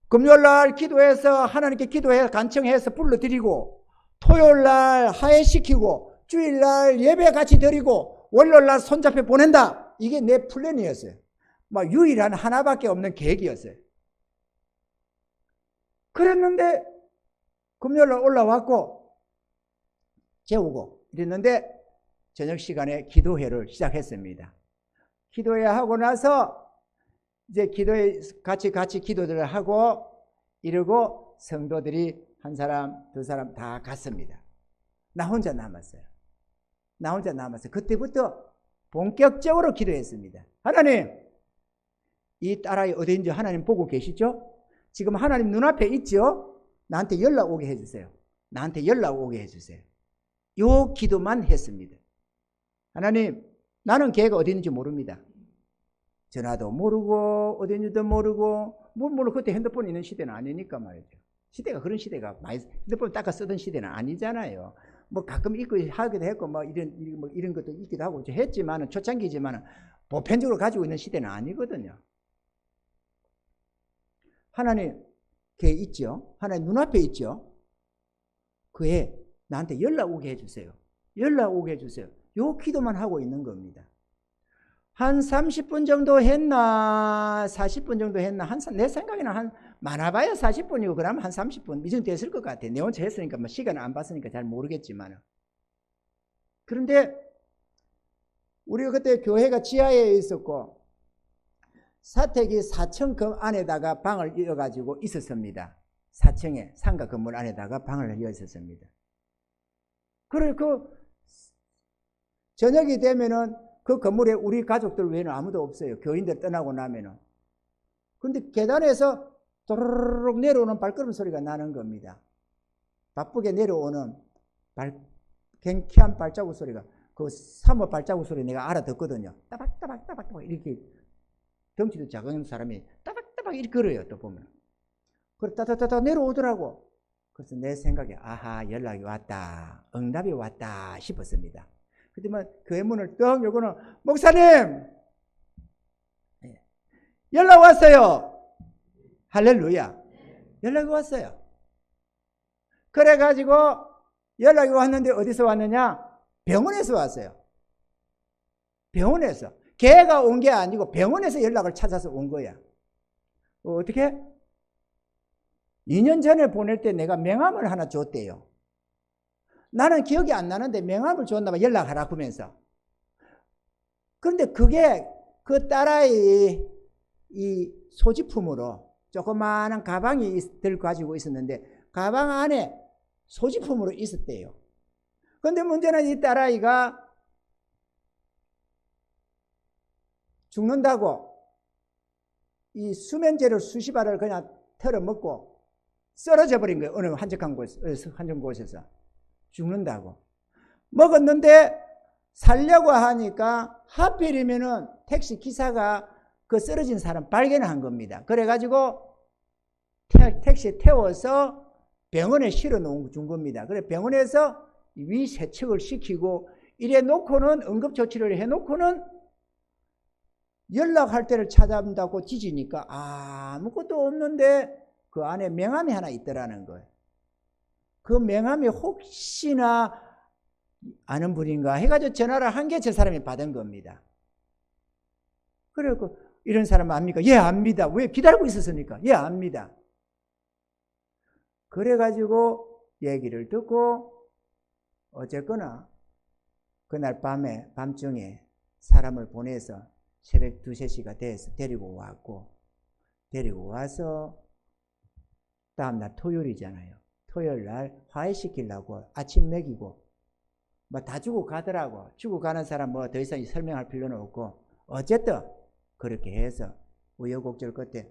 금요일날 기도해서, 하나님께 기도해서 간청해서 불러드리고, 토요일날 화해시키고, 주일날 예배 같이 드리고, 월요일날 손잡혀 보낸다. 이게 내 플랜이었어요. 막 유일한 하나밖에 없는 계획이었어요. 그랬는데, 금요일날 올라왔고, 재우고, 이랬는데, 저녁 시간에 기도회를 시작했습니다. 기도회 하고 나서, 이제 기도회 같이 기도들을 하고, 이러고 성도들이 한 사람, 두 사람 다 갔습니다. 나 혼자 남았어요. 그때부터 본격적으로 기도했습니다. 하나님, 이 딸아이 어디인지 하나님 보고 계시죠? 지금 하나님 눈앞에 있죠? 나한테 연락 오게 해주세요. 요 기도만 했습니다. 하나님, 나는 걔가 어디 있는지 모릅니다. 전화도 모르고 어디 있는지도 모르고 물론 그때 핸드폰 있는 시대는 아니니까 말이죠. 시대가 그런 시대가 많이 핸드폰 닦아 쓰던 시대는 아니잖아요. 뭐 가끔 있고 하기도 했고 뭐 이런 것도 있기도 하고 했지만은 초창기지만은 보편적으로 가지고 있는 시대는 아니거든요. 하나님 걔 있죠. 하나님 눈앞에 있죠. 그애 나한테 연락 오게 해주세요. 요 기도만 하고 있는 겁니다. 한 30분 정도 했나 40분 정도 했나 내 생각에는 한 많아봐야 40분이고 그러면 한 30분 이 정도 됐을 것 같아요. 내 혼자 했으니까 뭐 시간을 안 봤으니까 잘 모르겠지만. 그런데 우리가 그때 교회가 지하에 있었고 사택이 4층 그 안에다가 방을 이어가지고 있었습니다. 4층에 상가 건물 안에다가 방을 이어 있었습니다. 그리고 저녁이 되면은 그 건물에 우리 가족들 외에는 아무도 없어요. 교인들 떠나고 나면은. 그런데 계단에서 도르륵 내려오는 발걸음 소리가 나는 겁니다. 바쁘게 내려오는 경쾌한 발자국 소리가, 그 사모 발자국 소리 내가 알아듣거든요. 따박따박 이렇게 덩치도 작은 사람이 따박따박 이렇게 걸어요. 또 보면. 그래 따다다다 내려오더라고. 그래서 내 생각에 아하 연락이 왔다, 응답이 왔다 싶었습니다. 그때만 교회 문을 떡 열고는 목사님 연락 왔어요. 할렐루야. 연락이 왔어요. 그래가지고 연락이 왔는데 어디서 왔느냐? 병원에서 왔어요. 병원에서. 걔가 온 게 아니고 병원에서 연락을 찾아서 온 거야. 어떻게? 2년 전에 보낼 때 내가 명함을 하나 줬대요. 나는 기억이 안 나는데 명함을 줬나 봐. 연락하라 그러면서. 그런데 그게 그 딸아이 이 소지품으로 조그마한 가방이 들 가지고 있었는데 가방 안에 소지품으로 있었대요. 그런데 문제는 이 딸아이가 죽는다고 이 수면제를 수십 알을 그냥 털어먹고 쓰러져 버린 거예요. 어느 한적한 곳에서. 죽는다고. 먹었는데 살려고 하니까 하필이면은 택시 기사가 그 쓰러진 사람 발견한 겁니다. 그래가지고 택시에 태워서 병원에 실어 준 겁니다. 그래 병원에서 위 세척을 시키고 이래 놓고는 응급조치를 해놓고는 연락할 때를 찾아본다고 지지니까 아무것도 없는데 그 안에 명함이 하나 있더라는 거예요. 그 명함이 혹시나 아는 분인가 해가지고 전화를 한 게 저 사람이 받은 겁니다. 그리고 이런 사람 압니까? 예, 압니다. 왜? 기다리고 있었으니까. 예, 압니다. 그래가지고 얘기를 듣고 어쨌거나 그날 밤중에 사람을 보내서 새벽 2, 3시가 돼서 데리고 왔고, 데리고 와서 다음날 토요일이잖아요. 토요일 날 화해시키려고 아침 먹이고 뭐 다 주고 가더라고. 주고 가는 사람 뭐 더 이상 설명할 필요는 없고, 어쨌든 그렇게 해서 우여곡절 끝에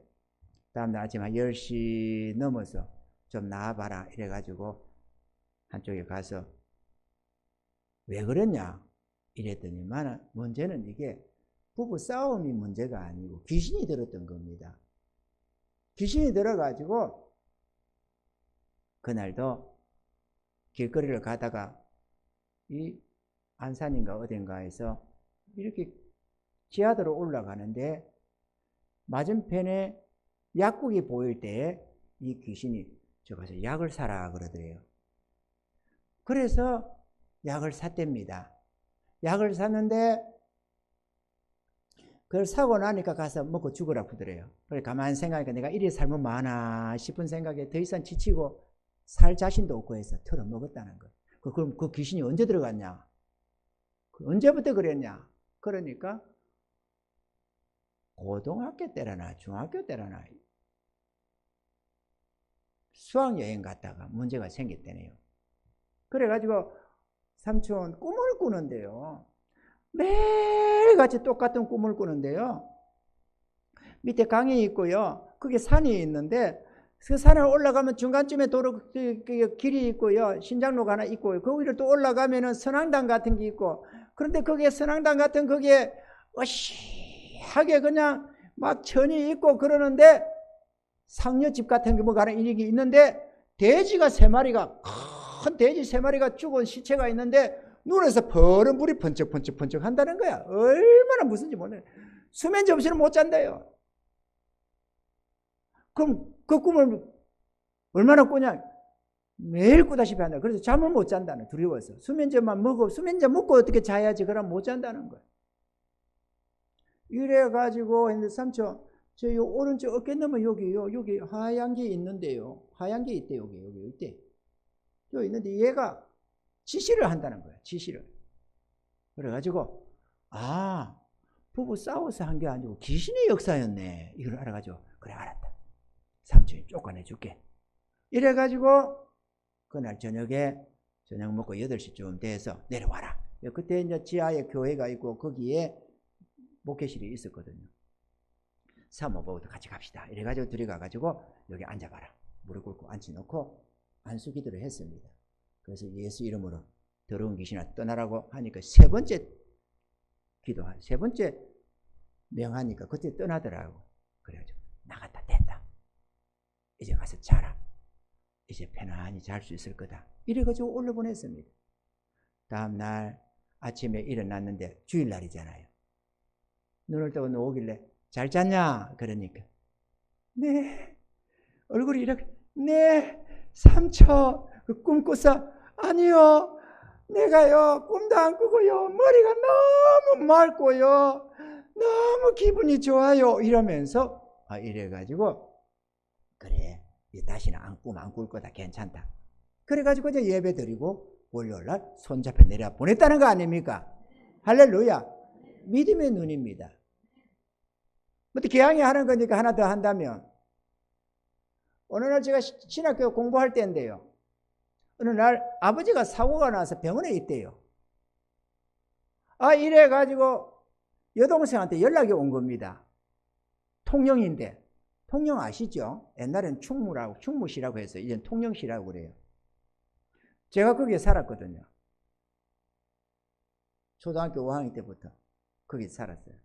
다음날 아침 한 10시 넘어서 좀 나와봐라 이래가지고 한쪽에 가서 왜 그랬냐 이랬더니만 문제는 이게 부부 싸움이 문제가 아니고 귀신이 들었던 겁니다. 귀신이 들어가지고 그날도 길거리를 가다가 이 안산인가 어딘가에서 이렇게 지하도로 올라가는데 맞은편에 약국이 보일 때에 이 귀신이 저 가서 약을 사라 그러더래요. 그래서 약을 샀답니다. 약을 샀는데 그걸 사고 나니까 가서 먹고 죽으라 그러더래요. 그래 가만히 생각하니까 내가 이래 살면 많아 싶은 생각에 더 이상 지치고 살 자신도 없고 해서 털어먹었다는 거예요. 그럼 그 귀신이 언제 들어갔냐? 언제부터 그랬냐? 그러니까 고등학교 때라나 중학교 때라나 수학여행 갔다가 문제가 생겼다네요. 그래가지고 삼촌 꿈을 꾸는데요. 매일같이 똑같은 꿈을 꾸는데요. 밑에 강이 있고요. 그게 산이 있는데 그 산을 올라가면 중간쯤에 도로 길이 있고요. 신장로가 하나 있고요. 거기를 또 올라가면은 선앙당 같은 게 있고, 그런데 거기에 선앙당 같은 거기에 어시하게 그냥 막 천이 있고 그러는데 상여집 같은 게 뭐가 하나 이게 있는데 돼지가 3마리가 큰 돼지 3마리가 죽은 시체가 있는데 눈에서 버른 불이 번쩍번쩍 한다는 거야. 얼마나 무슨지 몰라요. 수면제 없이는 못 잔대요. 그럼 그 꿈을 얼마나 꾸냐? 매일 꾸다시피 한다. 그래서 잠을 못 잔다는, 두려워서. 수면제만 먹고, 수면제 먹고 어떻게 자야지. 그럼 못 잔다는 거야. 이래가지고 했는데 삼촌, 저 요 오른쪽 어깨 넘어 여기 하얀 게 있는데요. 하얀 게 있대, 여기 있대. 여기 있는데 얘가 지시를 한다는 거야, 지시를. 그래가지고, 부부 싸워서 한 게 아니고 귀신의 역사였네. 이걸 알아가지고, 그래, 알았다. 삼촌이 쫓아내줄게. 이래가지고, 그날 저녁에, 저녁 먹고 8시쯤 돼서 내려와라. 그때 이제 지하에 교회가 있고, 거기에 목회실이 있었거든요. 사모보고도 같이 갑시다. 이래가지고 둘이 가가지고, 여기 앉아봐라. 무릎 꿇고 앉혀놓고, 안수 기도를 했습니다. 그래서 예수 이름으로 더러운 귀신아 떠나라고 하니까 세 번째 명하니까 그때 떠나더라고. 그래가지고 나갔다 됐다. 이제 가서 자라. 이제 편안히 잘 수 있을 거다. 이래가지고 올려보냈습니다. 다음날 아침에 일어났는데 주일날이잖아요. 눈을 뜨고 누우길래 잘 잤냐? 그러니까 네. 얼굴이 이렇게 네. 삼촌 그 꿈 꿔서 아니요. 내가요 꿈도 안 꾸고요. 머리가 너무 맑고요. 너무 기분이 좋아요. 이러면서 이래가지고 그래 다시는 꿈 안 꿀 거다. 괜찮다. 그래가지고 이제 예배 드리고 월요일날 손잡혀 내려 보냈다는 거 아닙니까? 할렐루야. 믿음의 눈입니다. 근데 개항이 하는 거니까 하나 더 한다면 어느 날 제가 신학교 공부할 때인데요. 어느 날 아버지가 사고가 나서 병원에 있대요. 이래가지고 여동생한테 연락이 온 겁니다. 통영인데. 통영 아시죠? 옛날엔 충무시라고 해서 이젠 통영시라고 그래요. 제가 거기에 살았거든요. 초등학교 5학년 때부터 거기 살았어요.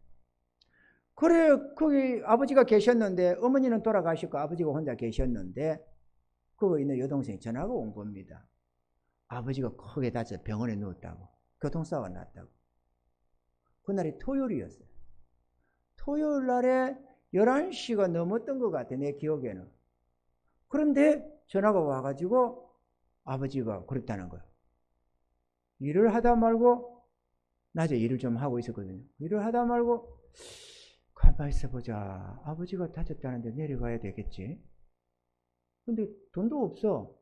그래, 거기 아버지가 계셨는데, 어머니는 돌아가시고 아버지가 혼자 계셨는데, 그거 있는 여동생이 전화가 온 겁니다. 아버지가 크게 다쳐 병원에 누웠다고. 교통사고가 났다고. 그날이 토요일이었어요. 토요일 날에 11시가 넘었던 것 같아, 내 기억에는. 그런데 전화가 와가지고 아버지가 그랬다는 거예요. 일을 하다 말고, 낮에 일을 좀 하고 있었거든요. 일을 하다 말고 가만히 있어보자. 아버지가 다쳤다는데 내려가야 되겠지. 근데 돈도 없어.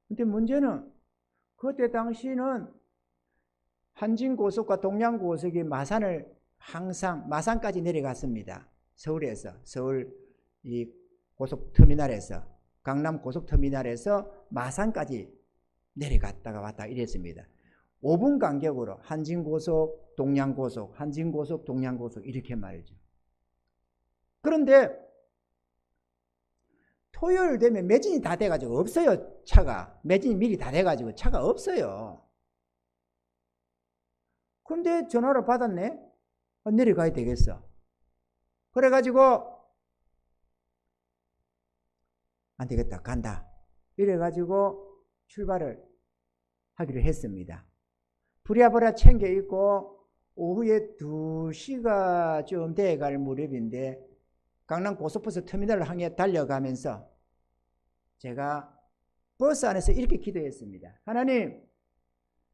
근데 문제는 그때 당시는 한진고속과 동양고속이 마산을 항상 마산까지 내려갔습니다. 서울에서, 서울 이 고속터미널에서, 강남 고속터미널에서 마산까지 내려갔다가 왔다 이랬습니다. 5분 간격으로 한진고속, 동양고속, 한진고속, 동양고속 이렇게 말이죠. 그런데 토요일 되면 매진이 다 돼가지고 없어요. 차가. 매진이 미리 다 돼가지고 차가 없어요. 그런데 전화를 받았네. 내려가야 되겠어. 그래가지고 안 되겠다. 간다. 이래가지고 출발을 하기로 했습니다. 부랴부랴 챙겨 입고 오후에 2시가 좀 돼갈 무렵인데 강남 고속버스 터미널을 향해 달려가면서 제가 버스 안에서 이렇게 기도했습니다. 하나님,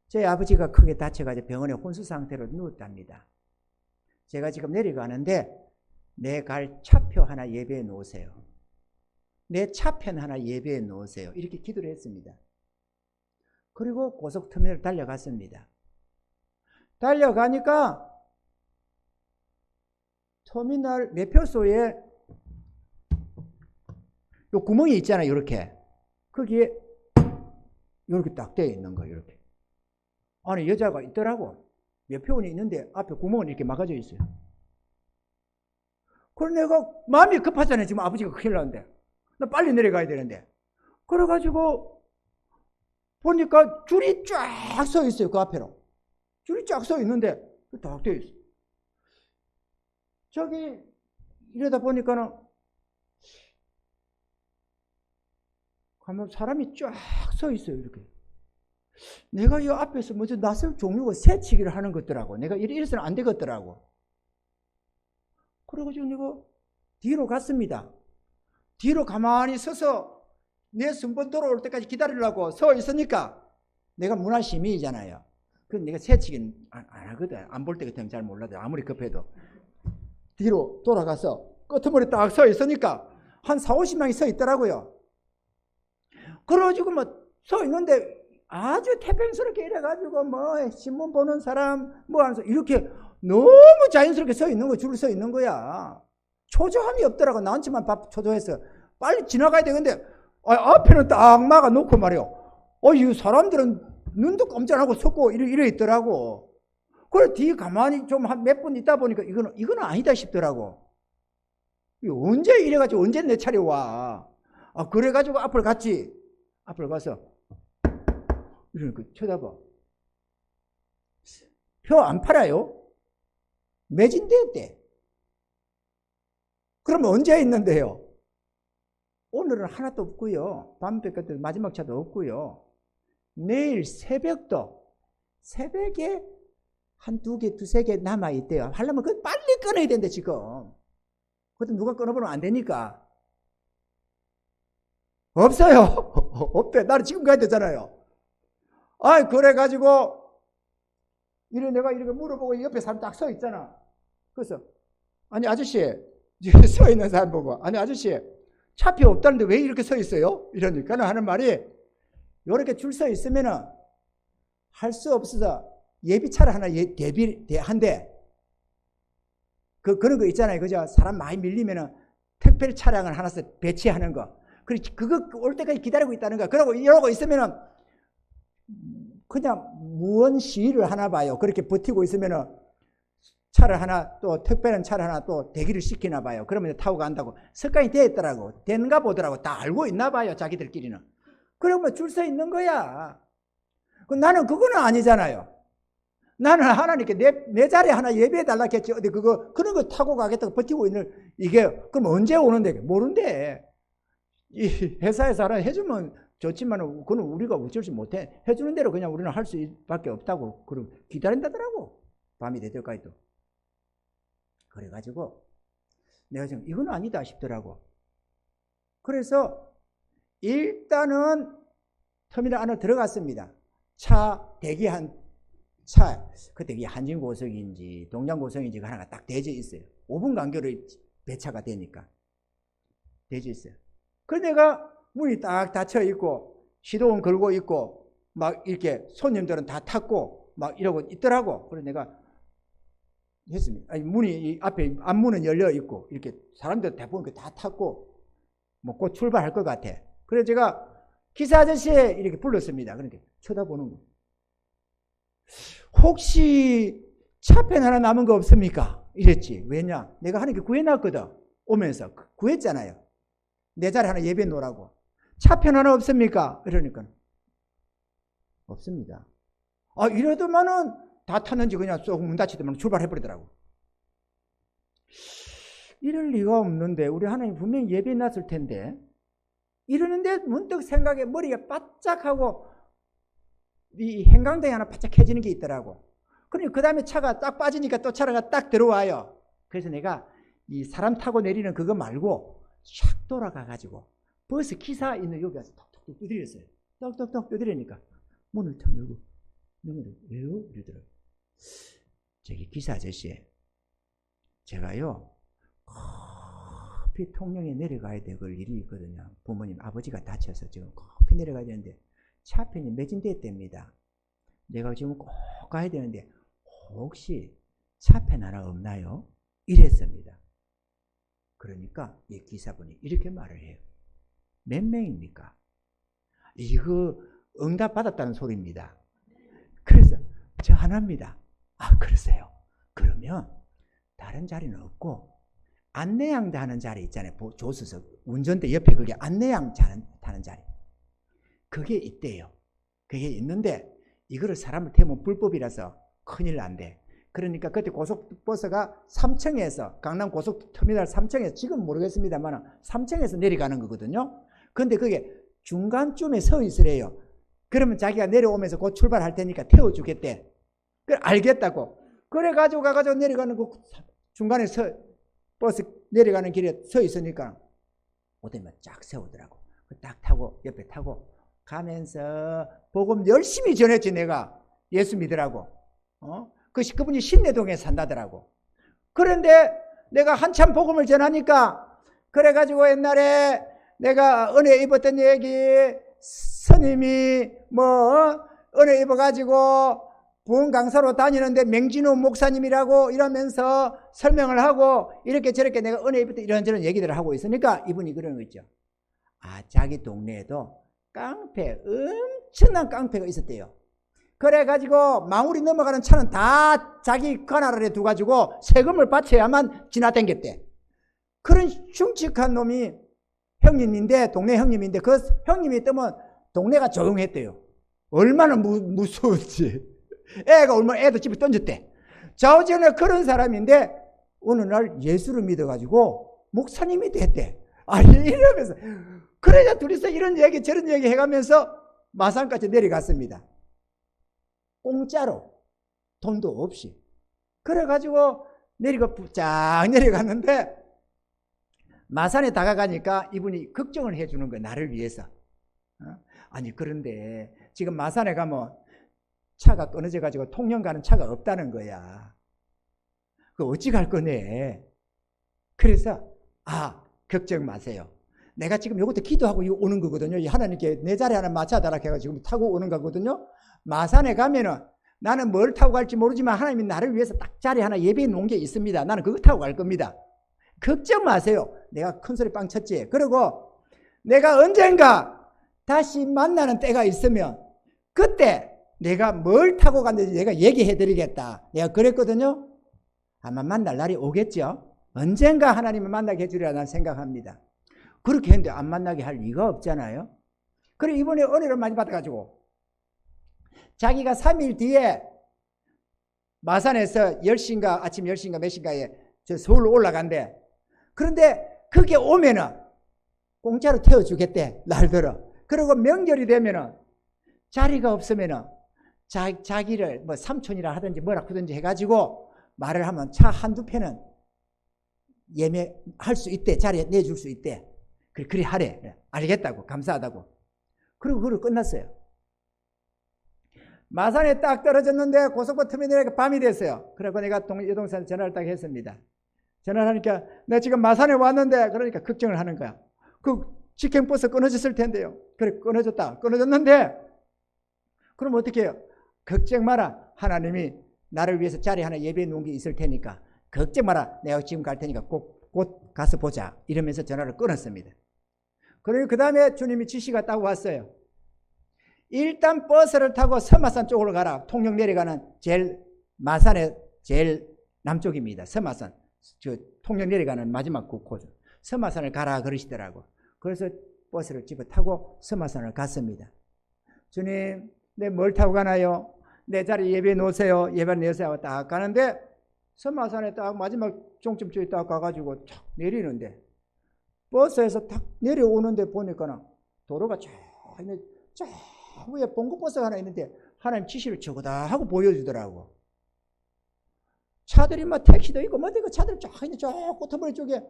제 아버지가 크게 다쳐가지고 병원에 혼수 상태로 누웠답니다. 제가 지금 내려가는데 내 갈 차표 하나 예배해 놓으세요. 내 차편 하나 예배해 놓으세요. 이렇게 기도를 했습니다. 그리고 고속터미널 달려갔습니다. 달려가니까 터미널 매표소에 요 구멍이 있잖아요. 이렇게. 거기에 이렇게 딱 되어 있는 거예요. 이렇게. 안에 여자가 있더라고. 매표원이 있는데 앞에 구멍은 이렇게 막아져 있어요. 그래서 내가 마음이 급하잖아요. 지금 아버지가 큰일 나는데. 나 빨리 내려가야 되는데. 그래가지고 보니까 줄이 쫙 서 있어요. 그 앞에로. 줄이 쫙 서 있는데 딱 되어 있어요. 저기 이러다 보니까는 가면 사람이 쫙 서 있어요. 이렇게. 내가 이 앞에서 먼저 낯설 종류가 새치기를 하는 것더라고. 내가 이래서는 안 되겠더라고. 그래가지고 내가 뒤로 갔습니다. 뒤로 가만히 서서 내 순번 돌아올 때까지 기다리려고 서 있으니까 내가 문화 시민이잖아요. 그래서 내가 새치기는 안 하거든. 안 볼 때 같으면 잘 몰라도 아무리 급해도. 뒤로 돌아가서 끄트머리 딱 서 있으니까 한 40-50명이 서 있더라고요. 그래가지고 뭐 서 있는데 아주 태평스럽게 이래가지고 뭐 신문 보는 사람 뭐 하면서 이렇게 너무 자연스럽게 서 있는 거, 줄을 서 있는 거야. 초조함이 없더라고. 나한테만 초조해서 빨리 지나가야 되는데 앞에는 딱 막아 놓고 말이요. 이 사람들은 눈도 깜짝 안 하고 섰고 이래 있더라고. 그래 뒤 가만히 좀 한 몇 분 있다 보니까 이거는 아니다 싶더라고. 언제 이래가지고 언제 내 차례 와. 그래가지고 앞을 갔지. 앞을 가서 이러니까 쳐다봐. 표 안 팔아요? 매진됐대. 그러면 언제 있는데요? 오늘은 하나도 없고요. 밤새 것들 마지막 차도 없고요. 내일 새벽에 한 2개, 2-3개 남아있대요. 하려면 그거 빨리 끊어야 되는데 지금. 그것도 누가 끊어보면 안 되니까. 없어요. 없대. 나는 지금 가야 되잖아요. 그래가지고 내가 이렇게 물어보고 옆에 사람 딱 서 있잖아. 그래서 아니 아저씨 서 있는 사람 보고 아니 아저씨 차표 없다는데 왜 이렇게 서 있어요? 이러니까 하는 말이 이렇게 줄 서 있으면은 할 수 없어서 예비차를 하나 대비한대. 그런 거 있잖아요. 그죠? 사람 많이 밀리면은 특별 차량을 하나씩 배치하는 거. 그거 올 때까지 기다리고 있다는 거야. 그러고 이러고 있으면은 그냥 무언 시위를 하나 봐요. 그렇게 버티고 있으면은 차를 하나 또 특별한 차를 하나 또 대기를 시키나 봐요. 그러면 타고 간다고 습관이 되어 있더라고. 된가 보더라고. 다 알고 있나 봐요. 자기들끼리는. 그러면 줄 서 있는 거야. 나는 그거는 아니잖아요. 나는 하나님께 내 자리에 하나 예배해 달라 했지. 어디 그런 거 타고 가겠다고 버티고 있는 이게 그럼 언제 오는데? 모른대. 이 회사에서 하나 해주면 좋지만 그건 우리가 어쩔 수 못해. 해주는 대로 그냥 우리는 할 수밖에 없다고. 그럼 기다린다더라고. 밤이 될 때까지도. 그래가지고 내가 지금 이건 아니다 싶더라고. 그래서 일단은 터미널 안으로 들어갔습니다. 차 대기한 차, 그때 이게 한진고속인지 동양고속인지 하나가 딱 대져 있어요. 5분 간격으로 배차가 되니까 대져 있어요. 그래서 내가 문이 딱 닫혀 있고 시동은 걸고 있고 막 이렇게 손님들은 다 탔고 막 이러고 있더라고. 그래서 내가 했습니다. 아니, 문이 앞에 앞문은 열려 있고 이렇게 사람들 대부분 다 탔고 뭐 곧 출발할 것 같아. 그래서 제가 기사 아저씨 이렇게 불렀습니다. 그러니까 쳐다보는 거. 혹시 차편 하나 남은 거 없습니까? 이랬지. 왜냐? 내가 하나님께 구해놨거든. 오면서 구했잖아요. 내 자리 하나 예배 놓으라고. 차편 하나 없습니까? 이러니까 없습니다. 아, 이러더만은 다 탔는지 그냥 쏙 문 닫히더만 출발해버리더라고. 이럴 리가 없는데 우리 하나님 분명히 예배 놨을 텐데 이러는데 문득 생각에 머리가 바짝하고 이 행강등이 하나 바짝 켜지는 게 있더라고. 그러니까 그 다음에 차가 딱 빠지니까 또 차가 딱 들어와요. 그래서 내가 이 사람 타고 내리는 그거 말고 샥 돌아가가지고 버스 기사 있는 여기 와서 톡톡 두드렸어요. 똑똑똑 두드리니까 문을 탁 열고 왜요? 이러더라고요. 저기 기사 아저씨, 제가요 급히 통영에 내려가야 될 일이 있거든요. 부모님 아버지가 다쳐서 지금 급히 내려가야 되는데 차편이 매진됐답니다. 내가 지금 꼭 가야 되는데 혹시 차편 하나 없나요? 이랬습니다. 그러니까 이 기사분이 이렇게 말을 해요. 몇 명입니까? 이거 응답 받았다는 소리입니다. 그래서 저 하나입니다. 아, 그러세요? 그러면 다른 자리는 없고 안내양 타는 자리 있잖아요. 조수석 운전대 옆에 그게 안내양 타는 자리 그게 있대요. 그게 있는데 이거를 사람을 태우면 불법이라서 큰일 난대. 그러니까 그때 고속버스가 3층에서 강남 고속터미널 3층에서 지금 모르겠습니다만 3층에서 내려가는 거거든요. 근데 그게 중간쯤에 서 있으래요. 그러면 자기가 내려오면서 곧 출발할 테니까 태워주겠대. 그래 알겠다고. 그래가지고 가가지고 내려가는 그 중간에 버스 내려가는 길에 서 있으니까 오더니 쫙 세우더라고. 딱 타고 옆에 타고 가면서 복음 열심히 전했지. 내가 예수 믿으라고. 그분이 신내동에 산다더라고. 그런데 내가 한참 복음을 전하니까 그래가지고 옛날에 내가 은혜 입었던 얘기 스님이 뭐 은혜 입어가지고 부흥 강사로 다니는데 맹진우 목사님이라고 이러면서 설명을 하고 이렇게 저렇게 내가 은혜 입었던 이런저런 얘기들을 하고 있으니까 이분이 그러는 거 있죠. 아, 자기 동네에도 깡패, 엄청난 깡패가 있었대요. 그래가지고 망우리 넘어가는 차는 다 자기 관할에 두가지고 세금을 바쳐야만 지나다녔대. 그런 흉측한 놈이 형님인데, 동네 형님인데 그 형님이 뜨면 동네가 조용했대요. 얼마나 무서운지. 애가 얼마나 애도 집에 던졌대. 좌우지간에 그런 사람인데 어느 날 예수를 믿어가지고 목사님이 됐대. 아, 이러면서 그러자 둘이서 이런 얘기 저런 얘기 해가면서 마산까지 내려갔습니다. 공짜로 돈도 없이. 그래가지고 쫙 내려갔는데 마산에 다가가니까 이분이 걱정을 해주는 거야. 나를 위해서. 아니 그런데 지금 마산에 가면 차가 끊어져 가지고 통영 가는 차가 없다는 거야. 그 어찌 갈 거네. 그래서 걱정 마세요. 내가 지금 이것도 기도하고 오는 거거든요. 하나님께 내 자리 하나 맞춰달라 해가지고 타고 오는 거거든요. 마산에 가면은 나는 뭘 타고 갈지 모르지만 하나님이 나를 위해서 딱 자리 하나 예배해 놓은 게 있습니다. 나는 그거 타고 갈 겁니다. 걱정 마세요. 내가 큰 소리 빵 쳤지. 그리고 내가 언젠가 다시 만나는 때가 있으면 그때 내가 뭘 타고 갔는지 내가 얘기해 드리겠다. 내가 그랬거든요. 아마 만날 날이 오겠죠. 언젠가 하나님을 만나게 해주리라 난 생각합니다. 그렇게 했는데 안 만나게 할 리가 없잖아요. 그래 이번에 은혜를 많이 받아가지고 자기가 3일 뒤에 마산에서 10시인가 아침 10시인가 몇 시인가에 저 서울로 올라간대. 그런데 그게 오면은 공짜로 태워주겠대. 날들어. 그리고 명절이 되면은 자리가 없으면은 자기를 뭐 삼촌이라 하든지 뭐라 하든지 해가지고 말을 하면 차 한두 편은 예매할 수 있대. 자리에 내줄 수 있대. 그리 하래. 알겠다고, 감사하다고. 그리고 그걸 끝났어요. 마산에 딱 떨어졌는데 고속버스 터미널에 밤이 됐어요. 그래서 내가 여동생한테 전화를 딱 했습니다. 전화를 하니까 내가 지금 마산에 왔는데, 그러니까 걱정을 하는 거야. 그 직행버스 끊어졌을 텐데요. 그래, 끊어졌는데 그럼 어떻게 해요? 걱정 마라. 하나님이 나를 위해서 자리 하나 예배해 놓은 게 있을 테니까 걱정 마라. 내가 지금 갈 테니까 곧 가서 보자. 이러면서 전화를 끊었습니다. 그리고 그 다음에 주님이 지시가 딱 왔어요. 일단 버스를 타고 서마산 쪽으로 가라. 통영 내려가는 마산의 제일 남쪽입니다. 서마산. 통영 내려가는 마지막 코스. 서마산을 가라 그러시더라고. 그래서 버스를 집어 타고 서마산을 갔습니다. 주님, 내 뭘 타고 가나요? 내 자리 예배 놓으세요. 예배 내세요. 딱 가는데 서마산에 딱 마지막 종점쪽에 딱 가가지고 탁 내리는데 버스에서 탁 내려오는데 보니까 도로가 쫙 위에 봉고버스가 하나 있는데 하나님 지시를 저거다 하고 보여주더라고. 차들이 막 택시도 있고 뭐 이거 차들 쫙 있는데 저 꼬터머리 쪽에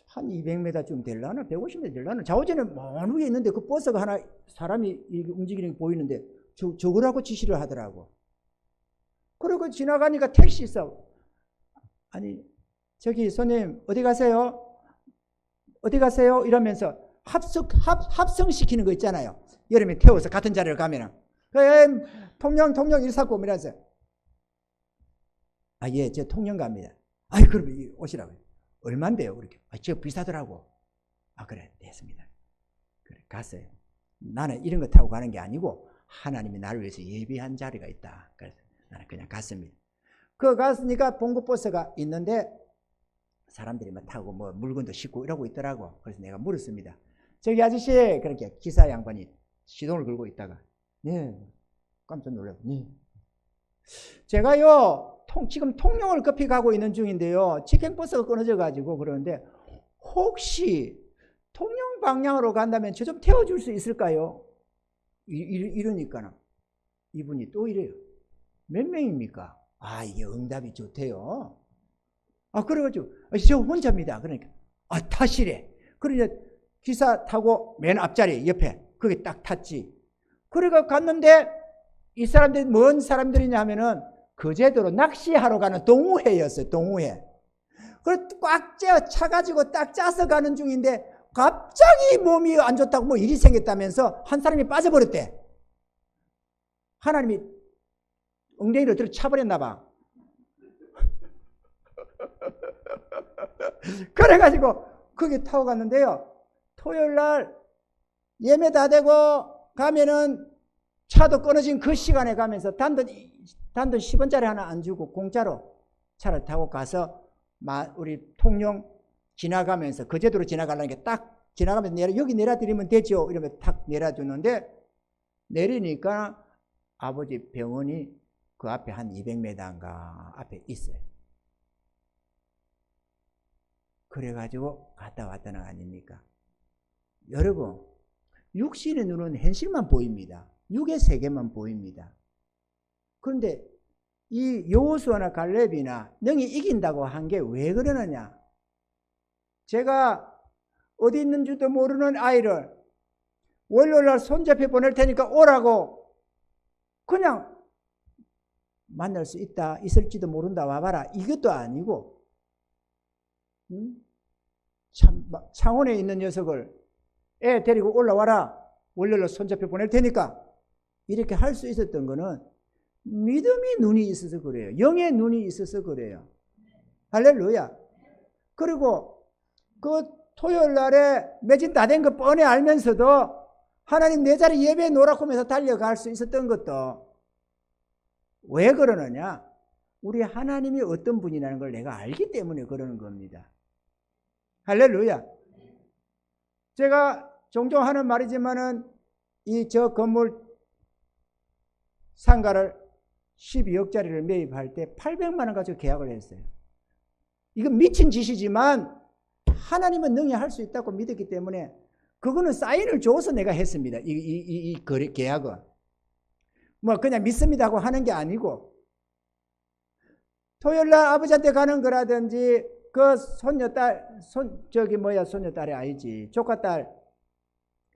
한 200m쯤 될라나 150m 될라나 좌우지는 먼 위에 있는데 그 버스가 하나 사람이 움직이는 게 보이는데 저거라고 지시를 하더라고. 그리고 지나가니까 택시 있어. 아니 저기 손님 어디 가세요? 어디 가세요? 이러면서 합성시키는 거 있잖아요. 여름에 태워서 같은 자리를 가면은 통영 149 이러면서 아 예 저 통영 갑니다. 아이 그러면 오시라고요. 얼만데요? 그렇게 저 비싸더라고. 아 그래 됐습니다. 그래 갔어요. 나는 이런 거 타고 가는 게 아니고 하나님이 나를 위해서 예비한 자리가 있다. 그래서 나는 그냥 갔습니다. 그 갔으니까 봉고버스가 있는데 사람들이 막 타고 뭐 물건도 싣고 이러고 있더라고. 그래서 내가 물었습니다. 저기 아저씨, 그렇게 기사 양반이 시동을 걸고 있다가 네 깜짝 놀라고 네 제가요 지금 통영을 급히 가고 있는 중인데요 직행버스가 끊어져 가지고 그러는데 혹시 통영 방향으로 간다면 저 좀 태워줄 수 있을까요? 이러니까 이분이 또 이래요. 몇 명입니까? 아 이게 응답이 좋대요. 아 그래가지고 저 혼자입니다. 그러니까 아 타시래. 그러니까 기사 타고 맨 앞자리 옆에 거기 딱 탔지. 그래가 갔는데 이 사람들이 뭔 사람들이냐 하면은 거제도로 낚시하러 가는 동호회였어요. 동호회. 그래서 꽉 차 가지고 딱 짜서 가는 중인데 갑자기 몸이 안 좋다고 뭐 일이 생겼다면서 한 사람이 빠져버렸대. 하나님이 엉덩이를 들어 차버렸나 봐. 그래가지고 거기 타고 갔는데요. 토요일 날 예매 다 되고 가면은 차도 끊어진 그 시간에 가면서 단돈 10원짜리 하나 안 주고 공짜로 차를 타고 가서 우리 통영 지나가면서 거제도로 지나가려는 게 딱 지나가면서 여기 내려드리면 되죠. 이러면 탁 내려주는데 내리니까 아버지 병원이 그 앞에 한 200m인가 앞에 있어요. 그래가지고 갔다 왔다는 거 아닙니까? 여러분 육신의 눈은 현실만 보입니다. 육의 세계만 보입니다. 그런데 이 여호수아나 갈렙이나 너희 이긴다고 한 게 왜 그러느냐? 제가 어디 있는 줄도 모르는 아이를 월요일날 손잡혀 보낼 테니까 오라고 그냥 만날 수 있다 있을지도 모른다 와봐라 이것도 아니고 창원에 있는 녀석을 애 데리고 올라와라 월요일날 손잡혀 보낼 테니까 이렇게 할 수 있었던 거는 믿음의 눈이 있어서 그래요. 영의 눈이 있어서 그래요. 할렐루야. 그리고 그 토요일 날에 매진 다 된 거 뻔히 알면서도 하나님 내 자리 예배에 놓으라고 하면서 달려갈 수 있었던 것도 왜 그러느냐? 우리 하나님이 어떤 분이라는 걸 내가 알기 때문에 그러는 겁니다. 할렐루야. 제가 종종 하는 말이지만은 저 건물 상가를 12억짜리를 매입할 때 800만 원 가지고 계약을 했어요. 이건 미친 짓이지만 하나님은 능히 할 수 있다고 믿었기 때문에 그거는 사인을 줘서 내가 했습니다. 이 거래 계약은 뭐 그냥 믿습니다 하고 하는 게 아니고 토요일 날 아버지한테 가는 거라든지 그 손녀딸, 손녀딸이 아니지. 조카딸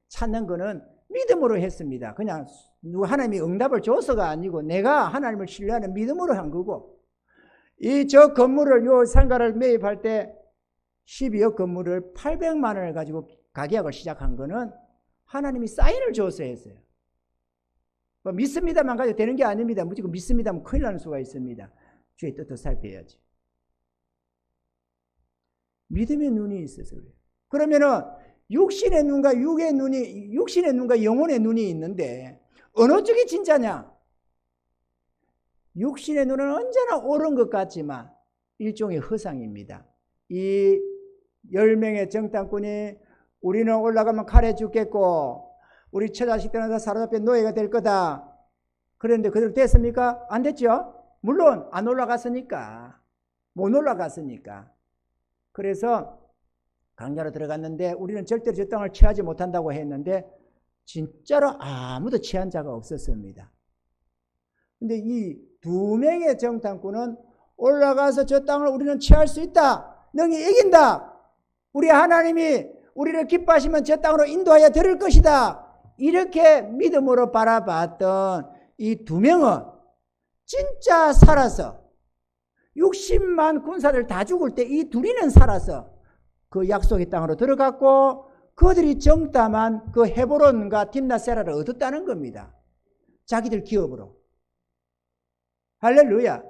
찾는 거는 믿음으로 했습니다. 그냥 누가 하나님이 응답을 줘서가 아니고 내가 하나님을 신뢰하는 믿음으로 한 거고, 저 건물을, 요 상가를 매입할 때 12억 건물을 800만 원을 가지고 가계약을 시작한 거는 하나님이 사인을 줘서 했어요. 뭐 믿습니다만 가지고 되는 게 아닙니다. 무조건 믿습니다면 큰일 나는 수가 있습니다. 주의 뜻도 살펴야지. 믿음의 눈이 있어서 그래요. 그러면은 육신의 눈과 영혼의 눈이 있는데 어느 쪽이 진짜냐? 육신의 눈은 언제나 옳은 것 같지만 일종의 허상입니다. 이 10명의 정탐꾼이 우리는 올라가면 칼에 죽겠고 우리 처자식들은 다 사로잡혀 노예가 될 거다. 그런데 그대로 됐습니까? 안 됐죠? 물론 안 올라갔으니까. 못 올라갔으니까. 그래서 강야로 들어갔는데 우리는 절대로 저 땅을 취하지 못한다고 했는데 진짜로 아무도 취한 자가 없었습니다. 근데 이 2명의 정탐꾼은 올라가서 저 땅을 우리는 취할 수 있다. 너희 이긴다. 우리 하나님이 우리를 기뻐하시면 저 땅으로 인도하여 드릴 것이다. 이렇게 믿음으로 바라봤던 이 2명은 진짜 살아서 60만 군사들 다 죽을 때 이 둘이는 살아서 그 약속의 땅으로 들어갔고 그들이 정탐한 그 헤브론과 딥나세라를 얻었다는 겁니다. 자기들 기업으로. 할렐루야.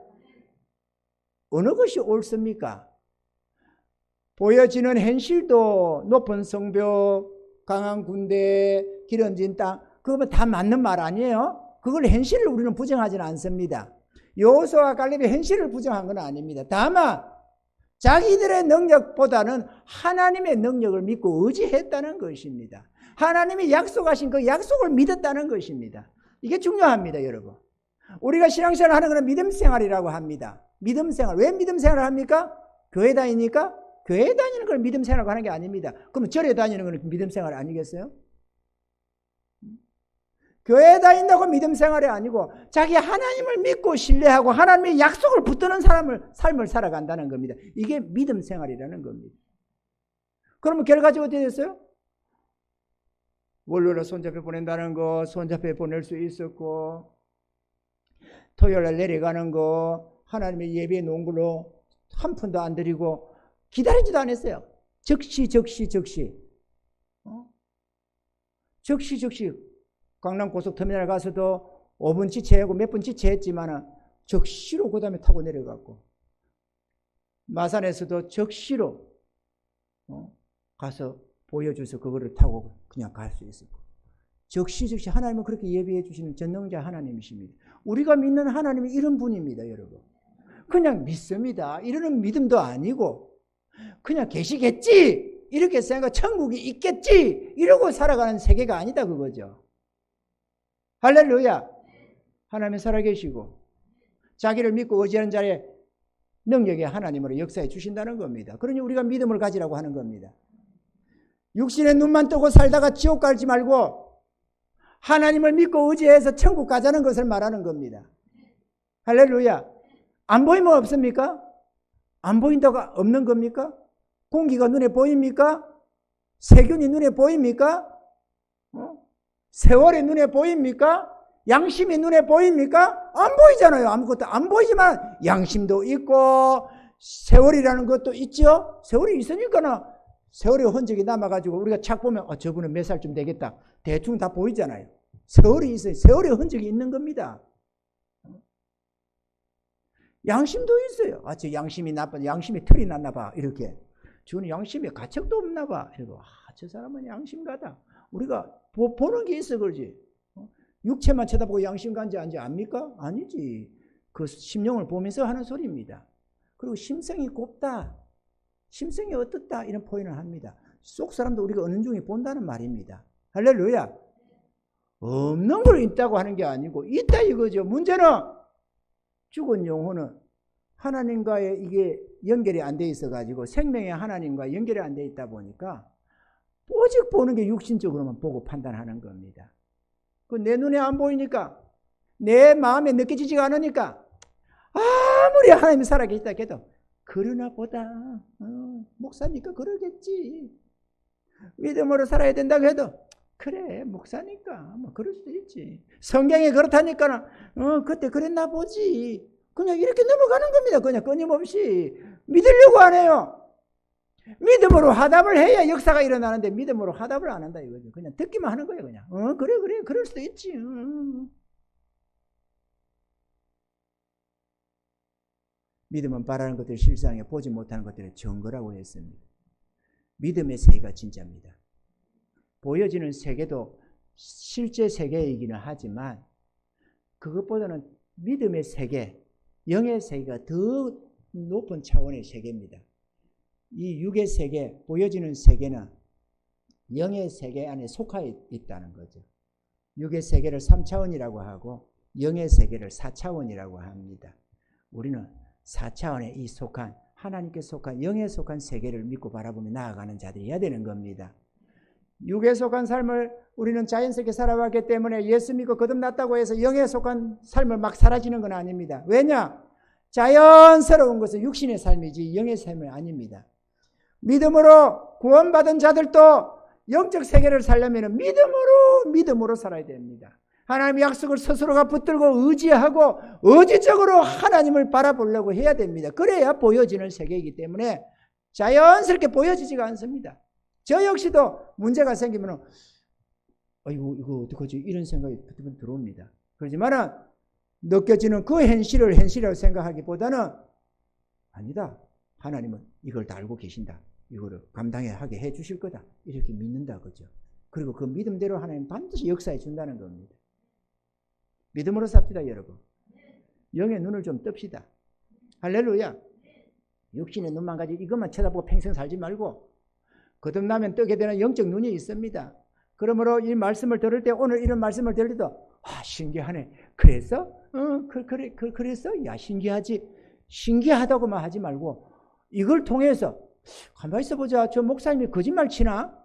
어느 것이 옳습니까? 보여지는 현실도 높은 성벽, 강한 군대, 기름진 땅, 그거 다 맞는 말 아니에요? 그걸 현실을 우리는 부정하지는 않습니다. 여호수아와 갈렙이 현실을 부정한 건 아닙니다. 다만 자기들의 능력보다는 하나님의 능력을 믿고 의지했다는 것입니다. 하나님이 약속하신 그 약속을 믿었다는 것입니다. 이게 중요합니다, 여러분. 우리가 신앙생활을 하는 것은 믿음생활이라고 합니다. 믿음생활. 왜 믿음생활을 합니까? 교회 다니니까? 교회 다니는 걸 믿음생활이라고 하는 게 아닙니다. 그럼 절에 다니는 건 믿음생활 아니겠어요? 교회 다닌다고 믿음생활이 아니고 자기 하나님을 믿고 신뢰하고 하나님의 약속을 붙드는 삶을 살아간다는 겁니다. 이게 믿음생활이라는 겁니다. 그러면 결과적으로 어떻게 됐어요? 월요일에 손잡혀 보낸다는 거 손잡혀 보낼 수 있었고, 토요일에 내려가는 거 하나님의 예배에 놓은 걸로 한 푼도 안 드리고 기다리지도 않았어요. 즉시 강남 고속터미널 가서도 5분 지체하고 몇 분 지체했지만 적시로 그 다음에 타고 내려갔고, 마산에서도 적시로 가서 보여줘서 그거를 타고 그냥 갈 수 있었고, 적시 하나님은 그렇게 예비해 주시는 전능자 하나님이십니다. 우리가 믿는 하나님이 이런 분입니다, 여러분. 그냥 믿습니다. 이러는 믿음도 아니고 그냥 계시겠지 이렇게 생각, 천국이 있겠지 이러고 살아가는 세계가 아니다 그거죠. 할렐루야. 하나님이 살아계시고 자기를 믿고 의지하는 자의 능력의 하나님으로 역사해 주신다는 겁니다. 그러니 우리가 믿음을 가지라고 하는 겁니다. 육신의 눈만 뜨고 살다가 지옥 가지 말고 하나님을 믿고 의지해서 천국 가자는 것을 말하는 겁니다. 할렐루야. 안 보이면 없습니까? 안 보인다고 없는 겁니까? 공기가 눈에 보입니까? 세균이 눈에 보입니까? 세월이 눈에 보입니까? 양심이 눈에 보입니까? 안 보이잖아요. 아무것도 안 보이지만 양심도 있고 세월이라는 것도 있죠. 세월이 있으니까 세월의 흔적이 남아가지고 우리가 착 보면 저분은 몇 살쯤 되겠다. 대충 다 보이잖아요. 세월이 있어요. 세월의 흔적이 있는 겁니다. 양심도 있어요. 저 양심이 나빠, 양심이 털이 났나 봐. 이렇게. 저는 양심에 가책도 없나 봐. 이러고 저 사람은 양심가다. 우리가 보는 게 있어 그러지. 육체만 쳐다보고 양심가인지 아닌지 압니까? 아니지. 그 심령을 보면서 하는 소리입니다. 그리고 심성이 곱다. 심성이 어떻다. 이런 표현을 합니다. 속 사람도 우리가 어느 중에 본다는 말입니다. 할렐루야. 없는 걸 있다고 하는 게 아니고 있다 이거죠. 문제는 죽은 영혼은 하나님과의 이게 연결이 안 돼 있어가지고 생명의 하나님과 연결이 안 돼 있다 보니까 오직 보는 게 육신적으로만 보고 판단하는 겁니다. 그 내 눈에 안 보이니까 내 마음에 느껴지지가 않으니까 아무리 하나님이 살아계시다 해도 그러나 보다 목사니까 그러겠지. 믿음으로 살아야 된다고 해도 그래 목사니까 뭐 그럴 수도 있지. 성경에 그렇다니까 그때 그랬나 보지. 그냥 이렇게 넘어가는 겁니다. 그냥 끊임없이. 믿으려고 안 해요. 믿음으로 화답을 해야 역사가 일어나는데 믿음으로 화답을 안 한다 이거죠. 그냥 듣기만 하는 거예요. 그냥 그래 그럴 수도 있지. 믿음은 바라는 것들을 실상에 보지 못하는 것들의 증거라고 했습니다. 믿음의 세계가 진짜입니다. 보여지는 세계도 실제 세계이기는 하지만 그것보다는 믿음의 세계, 영의 세계가 더 높은 차원의 세계입니다. 이 육의 세계, 보여지는 세계는 영의 세계 안에 속해 있다는 거죠. 육의 세계를 3차원이라고 하고 영의 세계를 4차원이라고 합니다. 우리는 4차원에 이 속한 하나님께 속한 영에 속한 세계를 믿고 바라보며 나아가는 자들이어야 되는 겁니다. 육에 속한 삶을 우리는 자연스럽게 살아왔기 때문에 예수 믿고 거듭났다고 해서 영에 속한 삶을 막 사라지는 건 아닙니다. 왜냐? 자연스러운 것은 육신의 삶이지 영의 삶은 아닙니다. 믿음으로 구원받은 자들도 영적 세계를 살려면 믿음으로 살아야 됩니다. 하나님의 약속을 스스로가 붙들고 의지하고 의지적으로 하나님을 바라보려고 해야 됩니다. 그래야 보여지는 세계이기 때문에 자연스럽게 보여지지가 않습니다. 저 역시도 문제가 생기면 이거 어떡하지? 이런 생각이 들어옵니다. 그렇지만 느껴지는 그 현실이라고 생각하기보다는 아니다. 하나님은 이걸 다 알고 계신다. 이거를 감당하게 해 주실 거다. 이렇게 믿는다. 그죠? 그리고 그 믿음대로 하나님 반드시 역사해 준다는 겁니다. 믿음으로 삽시다, 여러분. 영의 눈을 좀 뜹시다. 할렐루야. 육신의 눈만 가지고 이것만 쳐다보고 평생 살지 말고 거듭나면 뜨게 되는 영적 눈이 있습니다. 그러므로 이 말씀을 들을 때 오늘 이런 말씀을 들을 때도 신기하네. 그래서? 그래서? 야 신기하지. 신기하다고만 하지 말고 이걸 통해서 가만히 있어보자. 저 목사님이 거짓말 치나?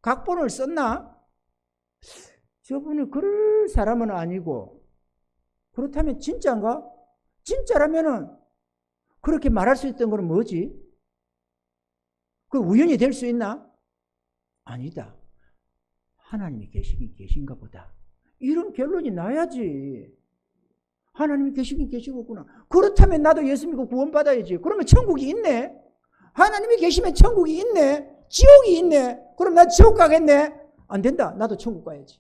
각본을 썼나? 저분이 그럴 사람은 아니고 그렇다면 진짜인가? 진짜라면은 그렇게 말할 수 있던 건 뭐지? 그 우연이 될 수 있나? 아니다. 하나님이 계신가 보다. 이런 결론이 나야지. 하나님이 계시긴 계시겠구나. 그렇다면 나도 예수 믿고 구원받아야지. 그러면 천국이 있네. 하나님이 계시면 천국이 있네. 지옥이 있네. 그럼 나 지옥 가겠네. 안 된다. 나도 천국 가야지.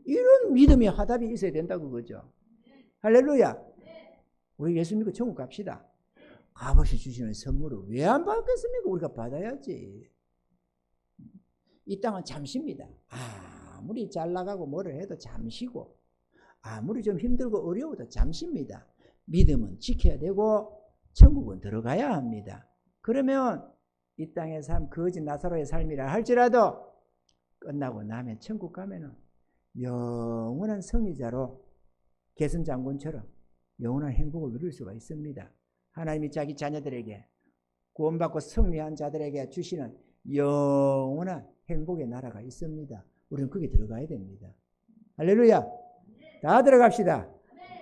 이런 믿음의 화답이 있어야 된다고 그거죠. 할렐루야. 우리 예수 믿고 천국 갑시다. 값없이 주시는 선물을 왜 안 받겠습니까? 우리가 받아야지. 이 땅은 잠시입니다. 아무리 잘 나가고 뭐를 해도 잠시고 아무리 좀 힘들고 어려워도 잠시입니다. 믿음은 지켜야 되고 천국은 들어가야 합니다. 그러면 이 땅의 삶, 거지 나사로의 삶이라 할지라도 끝나고 나면 천국 가면은 영원한 성리자로 계승장군처럼 영원한 행복을 누릴 수가 있습니다. 하나님이 자기 자녀들에게 구원받고 승리한 자들에게 주시는 영원한 행복의 나라가 있습니다. 우리는 거기에 들어가야 됩니다. 할렐루야. 다 들어갑시다.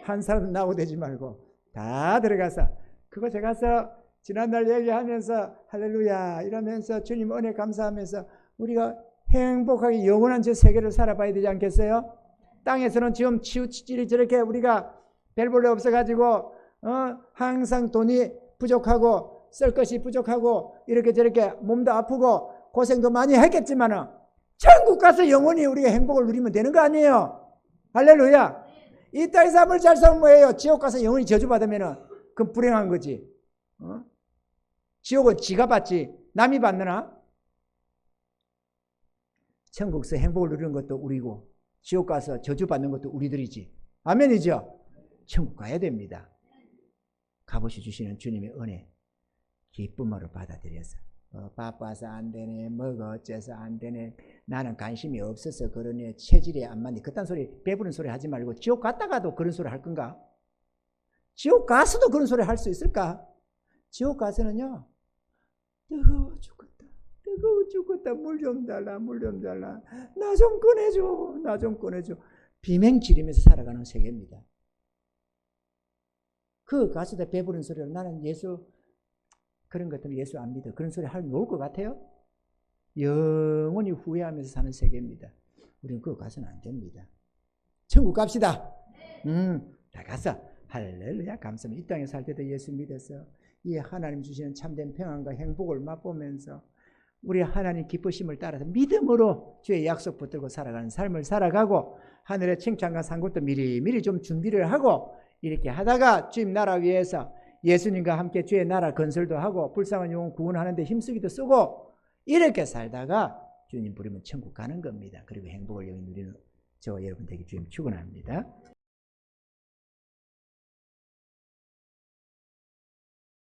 한 사람 나오되지 말고 다 들어가서 그곳에 가서 지난날 얘기하면서 할렐루야 이러면서 주님 은혜 감사하면서 우리가 행복하게 영원한 저 세계를 살아봐야 되지 않겠어요? 땅에서는 지금 치우치질이 저렇게 우리가 별 볼일 없어가지고 항상 돈이 부족하고 쓸 것이 부족하고 이렇게 저렇게 몸도 아프고 고생도 많이 했겠지만은 천국 가서 영원히 우리가 행복을 누리면 되는 거 아니에요? 할렐루야. 이 땅의 삶을 잘 살면 뭐예요? 지옥 가서 영원히 저주받으면은 그건 불행한 거지. 지옥은 지가 받지 남이 받느나? 천국에서 행복을 누리는 것도 우리고 지옥 가서 저주받는 것도 우리들이지. 아멘이죠? 천국 가야 됩니다. 값없이 주시는 주님의 은혜 기쁨으로 받아들여서 바빠서 안 되네, 뭐가 어째서 안 되네, 나는 관심이 없어서 그러네, 체질이 안 맞네, 그딴 소리 배부른 소리 하지 말고 지옥 갔다가도 그런 소리 할 건가? 지옥 가서도 그런 소리 할 수 있을까? 지옥 가서는요 뜨거워 죽겠다, 물 좀 달라, 나 좀 꺼내줘, 비명 지르면서 살아가는 세계입니다. 그 가서도 배부른 소리로 나는 예수 그런 것들은 예수 안 믿어. 그런 소리 할 놓을 것 같아요? 영원히 후회하면서 사는 세계입니다. 우리는 그거 가서는 안 됩니다. 천국 갑시다. 다 가서 할렐루야 감사합니다. 이 땅에 살 때도 예수 믿어서 이 하나님 주시는 참된 평안과 행복을 맛보면서 우리 하나님 기쁘심을 따라서 믿음으로 주의 약속 붙들고 살아가는 삶을 살아가고 하늘의 칭찬과 상급도 미리미리 좀 준비를 하고 이렇게 하다가 주님 나라 위해서 예수님과 함께 주의 나라 건설도 하고 불쌍한 영혼 구원하는 데 힘쓰기도 쓰고 이렇게 살다가 주님 부르면 천국 가는 겁니다. 그리고 행복을 영원히 누리는 저와 여러분 되기 주님 축원합니다.